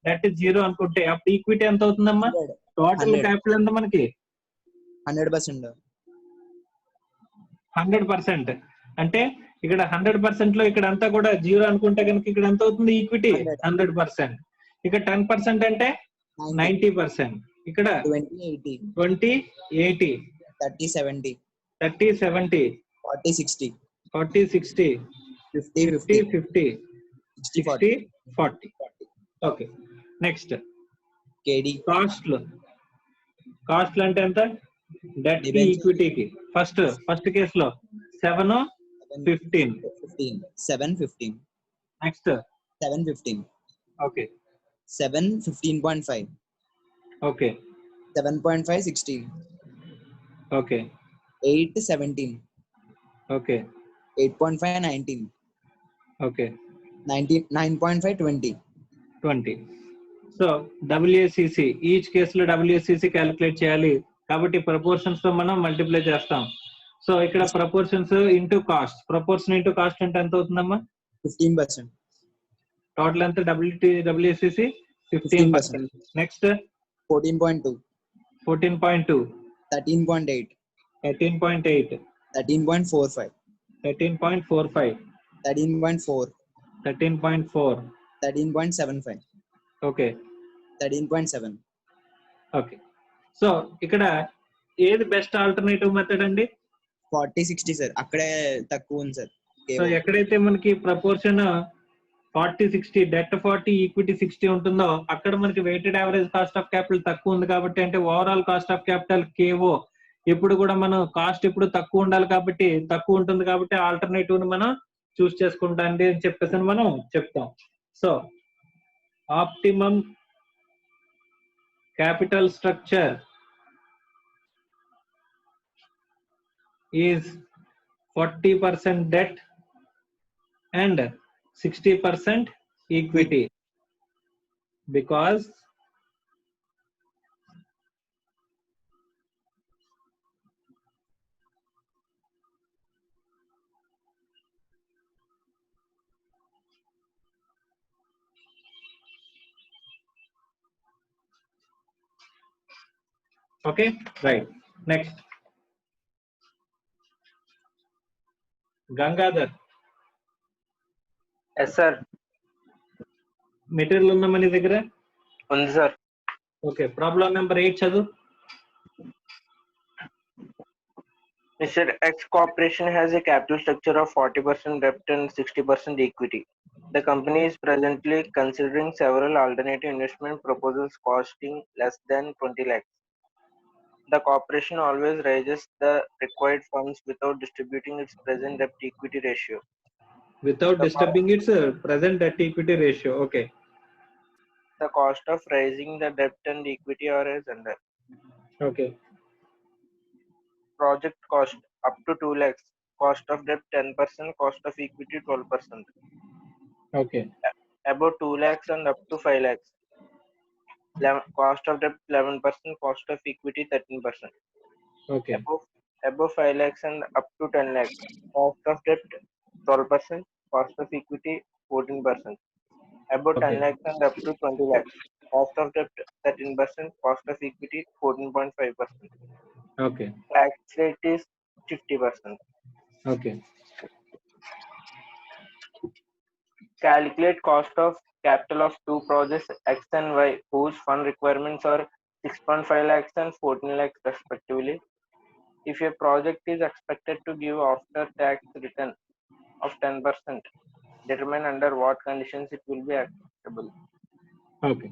డెట్ 0 అనుకుంటే అప్పుడు ఈక్విటీ ఎంత అవుతుందమ్మా? టోటల్ క్యాపిటల్ ఎంత మనకి? 100%. 100%. అంటే ఇక్కడ 100% లో ఇక్కడ అంతా కూడా 0 అనుకుంటే కనుక ఇక్కడ ఎంత అవుతుంది ఈక్విటీ? 100%. ఇక్కడ 10% అంటే 90%. ఇక్కడ 20/80. 20/80, 30/70, 30/70, 40/60, 40/60, 50/50, 50/50, 60/40. 60/40. Okay, next KD. కాస్ట్లు. కాస్ట్లు అంటే ఎంత? డెట్ కి ఈక్విటీకి. ఫస్ట్ కేసులో 7/15. 7/15. Next 7/15. Okay 7/15.5. Okay 7.5 16. Okay 8/17. Okay 8.5 19. Okay 9.5 20. 20. So WACC each కేసులో WACC క్యాలిక్యులేట్ చేయాలి కాబట్టి ప్రపోర్షన్స్ తో మనం మల్టిప్లై చేస్తాం. సో ఇక్కడ proportions into cost, proportion into cost అంటే ఎంత అవుతుందమ్మా? 15%. టోటల్ ఎంత WACC? 15%. Next 14.2. 14.2, 13.8. 13.8, 13.45. 13.45, 13.4. 13.4. 13.75. Okay 13.7. Okay. So ఇక్కడ ఏది బెస్ట్ ఆల్టర్నేటివ్ మెథడ్ అండి? 40/60 సార్. అక్కడే తక్కువ ఉంది సార్. సో ఎక్కడైతే మనకి ప్రపోర్షన్ 40/60, డెట్ 40, ఈక్విటీ 60 ఉంటుందో అక్కడ మనకి weighted average cost of capital తక్కువ ఉంది కాబట్టి, అంటే ఓవరాల్ కాస్ట్ ఆఫ్ క్యాపిటల్ కేవో ఎప్పుడు కూడా మనం కాస్ట్ ఎప్పుడు తక్కువ ఉండాలి కాబట్టి, తక్కువ ఉంటుంది కాబట్టి ఆల్టర్నేటివ్ ని మనం చూస్ చేసుకుంటాం అని చెప్పేసి మనం చెప్తాం. So optimum capital structure is 40% debt and 60% equity because okay, right. Next, Gangadhar. Yes sir. Material ఉందా మన దగ్గర? ఉంది సార్. ఓకే, ప్రాబ్లం నెంబర్ 8 చదువు. Mr. X Corporation has a capital structure of 40% debt and 60% equity. The company is presently considering several alternative investment proposals costing less than 20 lakhs. The corporation always raises the required funds without distributing its present debt equity ratio. Without The disturbing its present debt equity ratio. Okay. The cost of raising the debt and equity are as under. Okay. Project cost up to 2 lakhs. Cost of debt 10%. Cost of equity 12%. Okay. About 2 lakhs and up to 5 lakhs. Cost of debt 11%. Cost of equity 13%. Okay. Above 5 lakhs and up to 10 lakhs. Cost of debt 12%. Cost of equity 14%. Above 10 Okay. lakhs and up to 20 lakhs. Cost of debt 13%. Cost of equity 14.5%. Okay. Tax rate is 50%. Okay. Calculate cost of capital of two projects X and Y whose fund requirements are 6.5 lakhs and 14 lakhs respectively. If a project is expected to give after tax return of 10%, determine under what conditions it will be acceptable. Okay.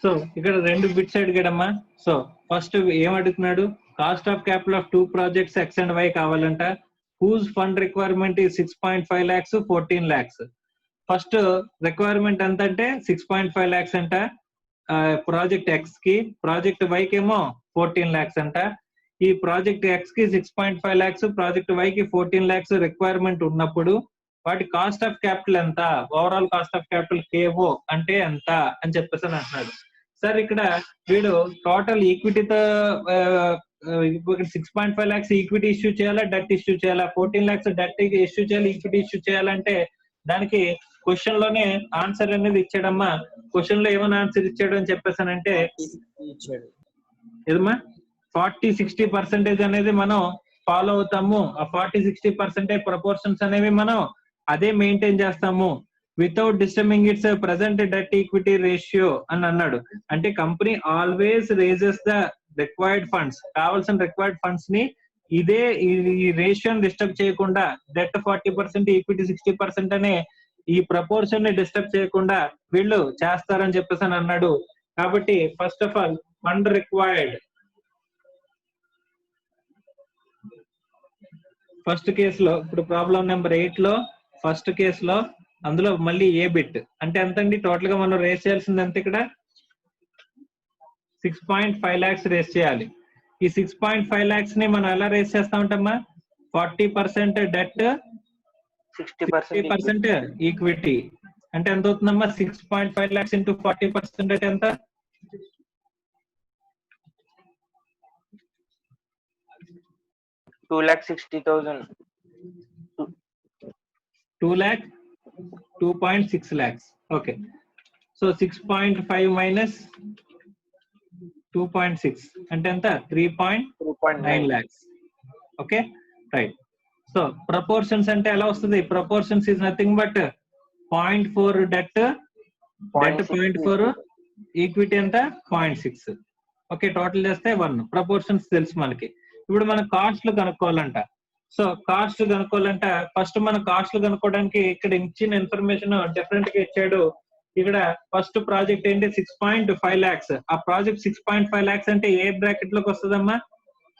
So ఇక్కడ రెండు bits అడిగాడమ్మా. So first ఏం అడుగుతున్నాడు, cost of capital of two projects X and Y కావాలంట. Whose fund requirement ఈ 6.5 lakhs 14 lakhs. First requirement ఎంత అంటే 6.5 lakhs అంట ప్రాజెక్ట్ ఎక్స్ కి, ప్రాజెక్ట్ వై కి ఏమో 14 lakhs అంట. ఈ ప్రాజెక్ట్ ఎక్స్ కి 6.5 lakhs, ప్రాజెక్ట్ వై కి 14 lakhs రిక్వైర్మెంట్ ఉన్నప్పుడు వాటి కాస్ట్ ఆఫ్ క్యాపిటల్ ఎంత, overall cost of capital KO అంటే ఎంత అని చెప్పేసి అంటున్నాడు. సార్ ఇక్కడ వీడు టోటల్ ఈక్విటీతో 6.5 lakhs ఈక్విటీ ఇష్యూ చేయాలా, డెట్ ఇష్యూ చేయాలా, 14 lakhs డెట్ ఇష్యూ చేయాలి, ఈక్విటీ ఇష్యూ చేయాలంటే దానికి క్వశ్చన్ లోనే ఆన్సర్ అనేది ఇచ్చాడమ్మా. క్వశ్చన్ లో ఏమైనా ఆన్సర్ ఇచ్చాడు అని చెప్పేసానంటే ఏదమ్మా 40-60% అనేది మనం ఫాలో అవుతాము. ఆ 40-60% ప్రపోర్షన్స్ అనేవి మనం అదే మెయింటైన్ చేస్తాము without disturbing it's present debt equity ratio అని అన్నాడు. అంటే company always raises the required funds, కావాల్సిన రిక్వైర్డ్ ఫండ్స్ ని ఇదే ఈ రేషియోని డిస్టర్బ్ చేయకుండా, డెట్ 40% ఈక్విటీ 60% అనే ఈ ప్రపోర్షన్ ని డిస్టర్బ్ చేయకుండా వీళ్ళు చేస్తారని చెప్పేసి అని అన్నాడు. కాబట్టి first of all fund required first కేసులో, ఇప్పుడు ప్రాబ్లం నెంబర్ 8 లో ఫస్ట్ కేసులో అందులో మళ్ళీ ఏ బిట్ అంటే ఎంతండి, టోటల్ గా మనం రేస్ చేయాల్సింది ఎంత, ఇక్కడ 6.5 lakhs రేస్ చేయాలి. ఈ 6.5 lakhs ని మనం ఎలా రేస్ చేస్తా ఉంటామా, 40% డెట్ 60% ఈక్విటీ అంటే ఎంత అవుతుందమ్మా, 6.5 lakhs ఇంటూ 40% అంటే ఎంత, 2,60,000. 2.6 lakhs. Okay. So 6.5 minus 2.6 అంటే ఎంత, 3.9 lakhs. Okay, right. So proportions అంటే ఎలా వస్తుంది, proportions is nothing but 0.4 debt 0.4 equity ఎంత 0.6. ఓకే, టోటల్ చేస్తే 1. ప్రపోర్షన్స్ తెలుసు మనకి. ఇప్పుడు మనం కాస్ట్లు కనుక్కోవాలంట. సో కాస్ట్ కనుక్కోవాలంట, ఫస్ట్ మన కాస్ట్లు కనుక్కోవడానికి ఇక్కడ ఇచ్చిన ఇన్ఫర్మేషన్ డిఫరెంట్ గా ఇచ్చాడు. ఇక్కడ ఫస్ట్ ప్రాజెక్ట్ ఏంటి 6.5 lakhs. ఆ ప్రాజెక్ట్ 6.5 lakhs అంటే ఏ బ్రాకెట్ లోకి వస్తుందమ్మా,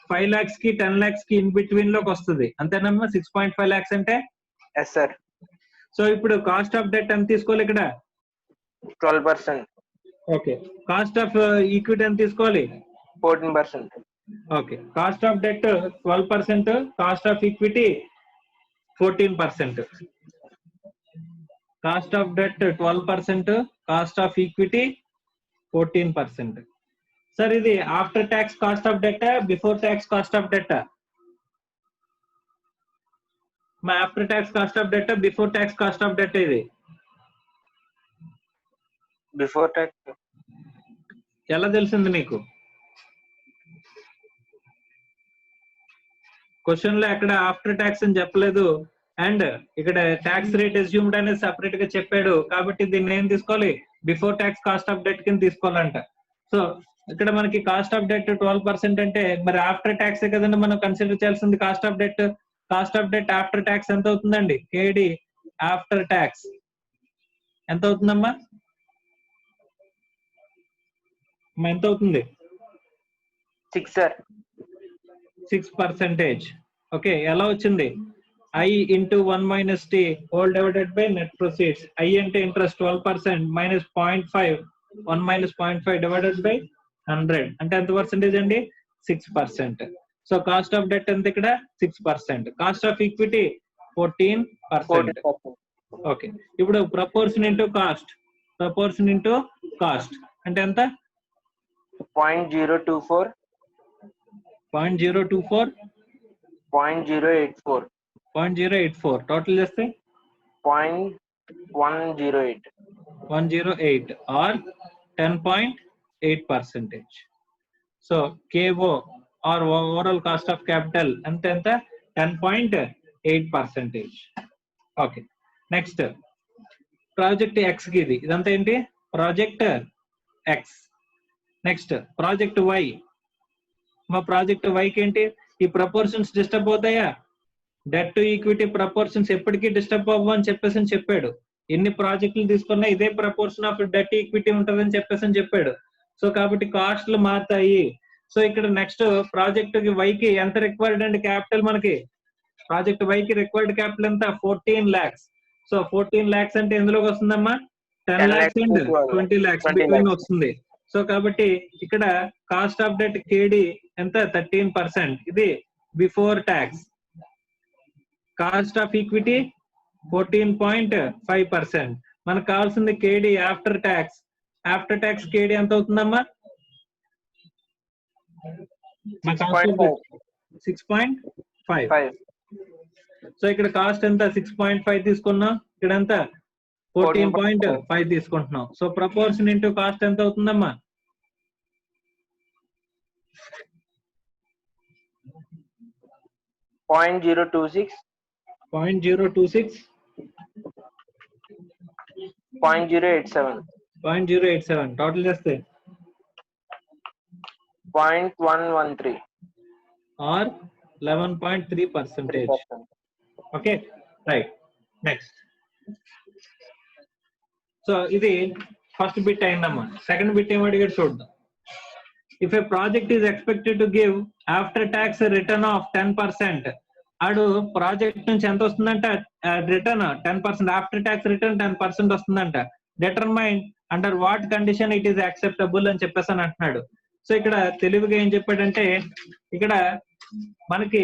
5 lakhs కి 10 lakhs కి ఇన్ బిట్వీన్ లోకి వస్తుంది, అంతేనమ్మా 6.5 lakhs అంటే. Yes sir. సో ఇప్పుడు కాస్ట్ ఆఫ్ డెట్ ఎంత తీసుకోవాలి ఇక్కడ, 12%. ఓకే. కాస్ట్ ఆఫ్ ఈక్విటీ ఎంత తీసుకోవాలి, 14%. Okay. Cost of debt 12%, cost of equity 14%. Cost of debt 12%, cost of equity 14%. Sir ఇది after tax cost of debt, before tax cost of debt, after tax cost of debt, before tax cost of debt, ఇది before tax. ఎలా తెలిసింది నీకు, question లో ఎక్కడ after tax అని చెప్పలేదు, and ఇక్కడ ట్యాక్స్ రేట్ అస్యూమ్డ్ అనేది సెపరేట్ గా చెప్పాడు. కాబట్టి దీన్ని ఏం తీసుకోవాలి, before tax cost of debt కింద తీసుకోవాలంట. సో ఇక్కడ మనకి కాస్ట్ ఆఫ్ డెట్ 12% అంటే మరి ఆఫ్టర్ ట్యాక్స్ కదండి మనం కన్సిడర్ చేయాల్సింది cost of debt. Cost of debt after tax ఎంత అవుతుందండి, కేడి ఆఫ్టర్ ట్యాక్స్ ఎంత అవుతుందమ్మా? ఎంత అవుతుంది? 6 sir. 6%. ఓకే, ఎలా వచ్చింది? I into 1 minus T whole divided by net proceeds. I అంటే interest 12% minus 0.5, 1 minus 0.5 divided by 100 అంటే ఎంత పర్సెంటేజ్ అండి? 6%. సో కాస్ట్ ఆఫ్ డెట్ ఎంత ఇక్కడ? 6%. Cost of equity 14%. ఓకే, ఇప్పుడు proportion into cost, proportion into cost అంటే ఎంత? 0.024, 0.024, 0.084, 0.084 టోటల్ చేస్తే 0.108. 108 or 10.8%. So KO or overall cost of capital anta 10.8%. Okay, next project X ki idi idantha enti project X. Next project Y, ma project Y ki enti ee proportions disturb avutaya? Debt to equity proportions ఎప్పటికీ disturb అవ్వ అని చెప్పాడు. ఎన్ని ప్రాజెక్టులు తీసుకున్నా ఇదే proportion of debt equity ఉంటుందని చెప్పాడు. సో కాబట్టి కాస్ట్లు మారుతాయి. సో ఇక్కడ నెక్స్ట్ ప్రాజెక్ట్ వైకి ఎంత రిక్వైర్డ్ అండి క్యాపిటల్? మనకి ప్రాజెక్ట్ వైకి రిక్వైర్డ్ క్యాపిటల్ ఎంత? 14 lakhs. సో 14 lakhs అంటే ఎందులోకి వస్తుందమ్మా? 10 lakhs అండ్ 20 lakhs బిట్వీన్ వస్తుంది. సో కాబట్టి ఇక్కడ కాస్ట్ ఆఫ్ డెట్ కేడి ఎంత? 13%. ఇది before tax. Cost of equity 14.5%. మనకు కావాల్సింది కేడి ఆఫ్టర్ ట్యాక్స్. ఆఫ్టర్ ట్యాక్స్ కేడి ఎంత అవుతుందమ్మా? 6.5. సో ఇక్కడ కాస్ట్ ఎంత? 6.5 తీసుకున్నాం, ఇక్కడ ఎంత? 14.5 తీసుకుంటున్నాం. సో ప్రపోర్షన్ ఇంటూ కాస్ట్ ఎంత అవుతుందమ్మా? 0.026, 0.087, టోటల్ చేస్తే 0.113 or 11.3%. Okay, right. Next, so ఇది ఫస్ట్ బిట్ అయిందమ్మా. సెకండ్ బిట్ ఏం అడిగాడు చూద్దాం. If a project is expected to give after tax a return of 10%, ఆడు ప్రాజెక్ట్ నుంచి ఎంత వస్తుందంట రిటర్న్? 10%. ఆఫ్టర్ ట్యాక్స్ రిటర్న్ 10% వస్తుందంట. Determine under what condition it is acceptable అని చెప్పేసి అని అంటున్నాడు. సో ఇక్కడ తెలివిగా ఏం చెప్పాడంటే, ఇక్కడ మనకి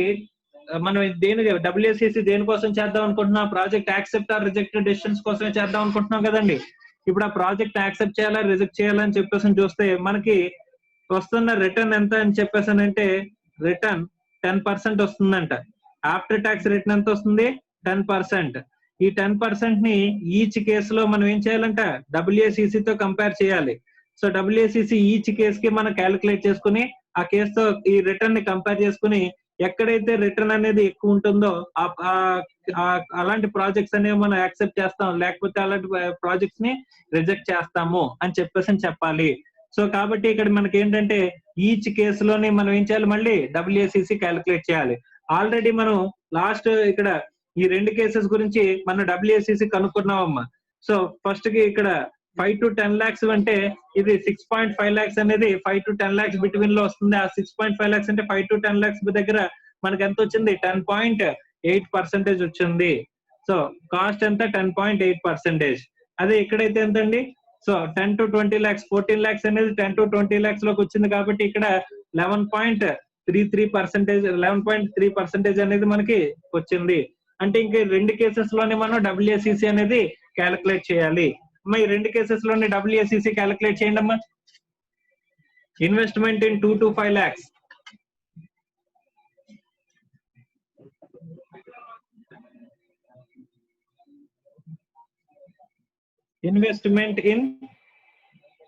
మనం దేని WSCC దేనికోసం చేద్దాం అనుకుంటున్నాం? Project accept or reject decisions కోసమే చేద్దాం అనుకుంటున్నాం కదండి. ఇప్పుడు ఆ ప్రాజెక్ట్ యాక్సెప్ట్ చేయాలా రిజెక్ట్ చేయాలని చెప్పేసి చూస్తే మనకి వస్తున్న రిటర్న్ ఎంత అని చెప్పేసానంటే రిటర్న్ 10% వస్తుందంట. ఆఫ్టర్ ట్యాక్స్ రిటర్న్ ఎంత వస్తుంది? 10%. ఈ 10% ని ఈచ్ కేసులో మనం ఏం చేయాలంట? WACC తో కంపేర్ చేయాలి. సో WACC ఈచ్ కేసు కి మనం క్యాలిక్యులేట్ చేసుకుని ఆ కేసుతో ఈ రిటర్న్ ని కంపేర్ చేసుకుని ఎక్కడైతే రిటర్న్ అనేది ఎక్కువ ఉంటుందో అలాంటి ప్రాజెక్ట్స్ అనేవి మనం యాక్సెప్ట్ చేస్తాం, లేకపోతే అలాంటి ప్రాజెక్ట్స్ ని రిజెక్ట్ చేస్తాము అని చెప్పేసి చెప్పాలి. సో కాబట్టి ఇక్కడ మనకి ఏంటంటే ఈచ్ కేసులోని మనం ఏం చేయాలి? మళ్ళీ WACC క్యాలిక్యులేట్ చేయాలి. ఆల్రెడీ మనం లాస్ట్ ఇక్కడ ఈ రెండు కేసెస్ గురించి మనం WACC కనుక్కున్నామమ్మా. సో ఫస్ట్ కి ఇక్కడ 5 to 10 lakhs అంటే ఇది 6.5 lakhs అనేది 5 to 10 lakhs బిట్వీన్ లో వస్తుంది. ఆ 6.5 lakhs అంటే 5 to 10 lakhs దగ్గర మనకి ఎంత వచ్చింది? 10.8% వచ్చింది. సో కాస్ట్ ఎంత? 10.8%. అదే ఇక్కడైతే ఎంతండి? సో 10 to 20 lakhs, 14 lakhs అనేది 10 to 20 lakhs లోకి వచ్చింది కాబట్టి ఇక్కడ 11.3% అనేది మనకి వచ్చింది. అంటే ఇంక రెండు కేసెస్ లోనే మనం WACC అనేది క్యాలిక్యులేట్ చేయాలి. అమ్మా ఈ రెండు కేసెస్ లోనే WACC క్యాలిక్యులేట్ చేయండి అమ్మా. Investment in 2 to 5 lakhs. Investment in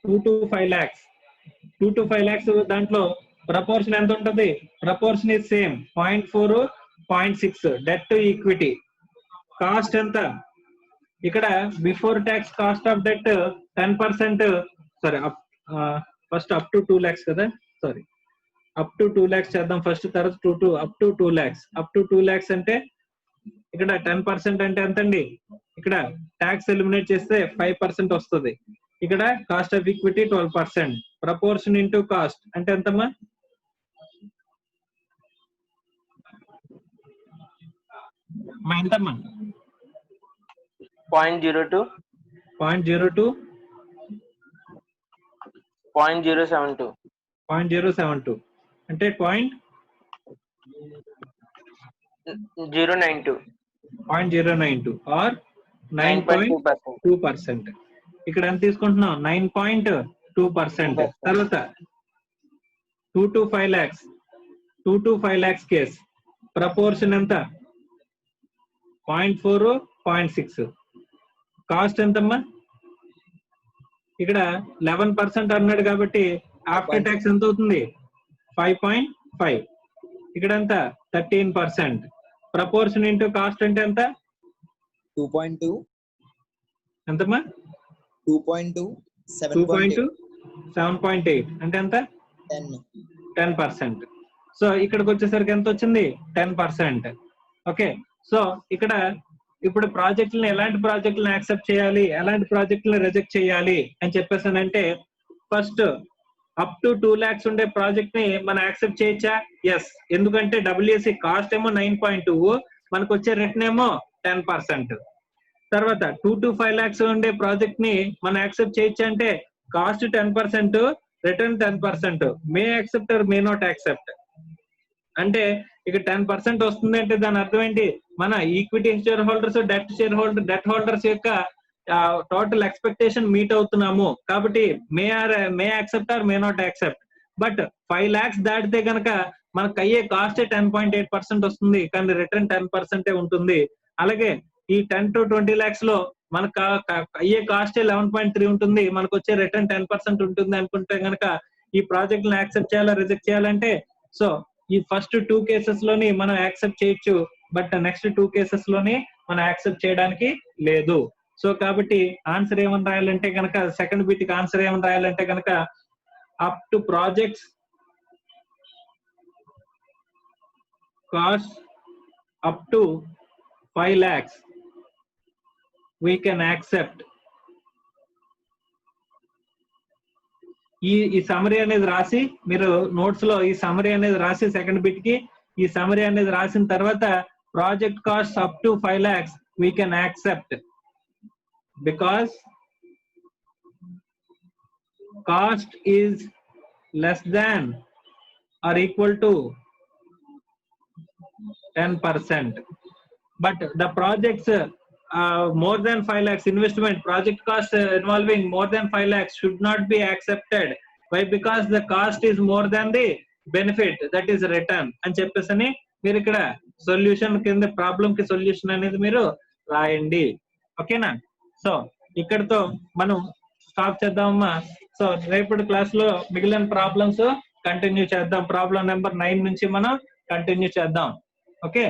2 to 5 lakhs. 2 to 5 lakhs దాంట్లో ప్రపోర్షన్ ఎంత ఉంటుంది? Proportion is same 0.4, 0.6 debt to equity. Cost ఎంత? ఇక్కడ before tax cost of debt 10%. Sorry, first up to 2 lakhs కదా, sorry up to 2 lakhs చేద్దాం first, తర్వాత up to 2 lakhs. Up to 2 lakhs అంటే ఇక్కడ 10% అంటే ఎంతండి? ఇక్కడ ట్యాక్స్ ఎలిమినేట్ చేస్తే 5% వస్తుంది. ఇక్కడ cost of equity 12%. Proportion into cost అంటే ఎంతమ్మా? ఎంతమ్మా? 0.02 0.02 0.072 0.072 అంటే 0.092 ఆర్ 9.2%. ఇక్కడ ఎంత తీసుకుంటున్నాం? 9.2%. తర్వాత 2 to 5 lakhs 2 to 5 lakhs case proportion ఎంత? 0.4 0.6. కాస్ట్ ఎంతమ్మా? ఇక్కడ 11% అన్నాడు కాబట్టి ఆఫ్టర్ ట్యాక్స్ ఎంత అవుతుంది? 5.5. ఇక్కడ ఎంత? 13%. ప్రపోర్షన్ ఇంటూ కాస్ట్ అంటే ఎంత? 2.2 ఎంతమ్మా? 2.2 2.2 7.8 అంటే ఎంత? 10%. సో ఇక్కడికి వచ్చేసరికి ఎంత వచ్చింది? 10%. ఓకే, సో ఇక్కడ ఇప్పుడు ప్రాజెక్టులను ఎలాంటి ప్రాజెక్టులను యాక్సెప్ట్ చేయాలి, ఎలాంటి ప్రాజెక్టులను రిజెక్ట్ చేయాలి అని చెప్పేసానంటే, ఫస్ట్ అప్ టు 2 lakhs ఉండే ప్రాజెక్ట్ ని మనం యాక్సెప్ట్ చేయొచ్చా? ఎస్. ఎందుకంటే డబ్ల్యూఎస్సి కాస్ట్ ఏమో 9.2, మనకు వచ్చే రిటర్న్ ఏమో 10%. తర్వాత 2 to 5 lakhs ఉండే ప్రాజెక్ట్ ని మనం యాక్సెప్ట్ చేయొచ్చా అంటే, cost 10%, return 10%. May accept or may not accept. అంటే ఇక 10% వస్తుంది అంటే దాని అర్థం ఏంటి? మన equity share holders, debt holders యొక్క టోటల్ ఎక్స్పెక్టేషన్ మీట్ అవుతున్నాము. కాబట్టి మే accept or may not accept. But 5 lakhs దాటితే కనుక మనకు అయ్యే కాస్ట్ 10.8% వస్తుంది, కానీ రిటర్న్ 10% ఉంటుంది. అలాగే ఈ 10 to 20 lakhs లో మనకు అయ్యే కాస్ట్ 11.3 ఉంటుంది, మనకు వచ్చే రిటర్న్ 10% ఉంటుంది అనుకుంటే కనుక ఈ ప్రాజెక్ట్ ని యాక్సెప్ట్ చేయాలా, రిజెక్ట్ చేయాలంటే, సో ఈ ఫస్ట్ 2 cases లోని మనం యాక్సెప్ట్ చేయొచ్చు, బట్ నెక్స్ట్ 2 cases లోని మనం యాక్సెప్ట్ చేయడానికి లేదు. సో కాబట్టి ఆన్సర్ ఏమని రాయాలంటే కనుక, సెకండ్ బిట్ కి ఆన్సర్ ఏమని రాయాలంటే కనుక, up to projects cost up to 5 lakhs we can accept. ఈ సమరీ అనేది రాసి, మీరు నోట్స్ లో ఈ సమరీ అనేది రాసి, సెకండ్ బిట్ కి ఈ సమరీ అనేది రాసిన తర్వాత, project cost up to 5 lakhs we can accept because cost is less than or equal to 10%. But the projects more than 5 lakhs investment, project cost involving more than 5 lakhs should not be accepted. Why? Because the cost is more than the benefit, that is return అని చెప్పేసి మీరు ఇక్కడ solution కింద problem కి solution అనేది మీరు రాయండి. ఓకేనా? సో ఇక్కడతో మనం స్టాప్ చేద్దామమ్మా. సో రేపటి క్లాస్ లో మిగిలిన ప్రాబ్లమ్స్ కంటిన్యూ చేద్దాం. ప్రాబ్లం నెంబర్ 9 నుంచి మనం కంటిన్యూ చేద్దాం. ఓకే.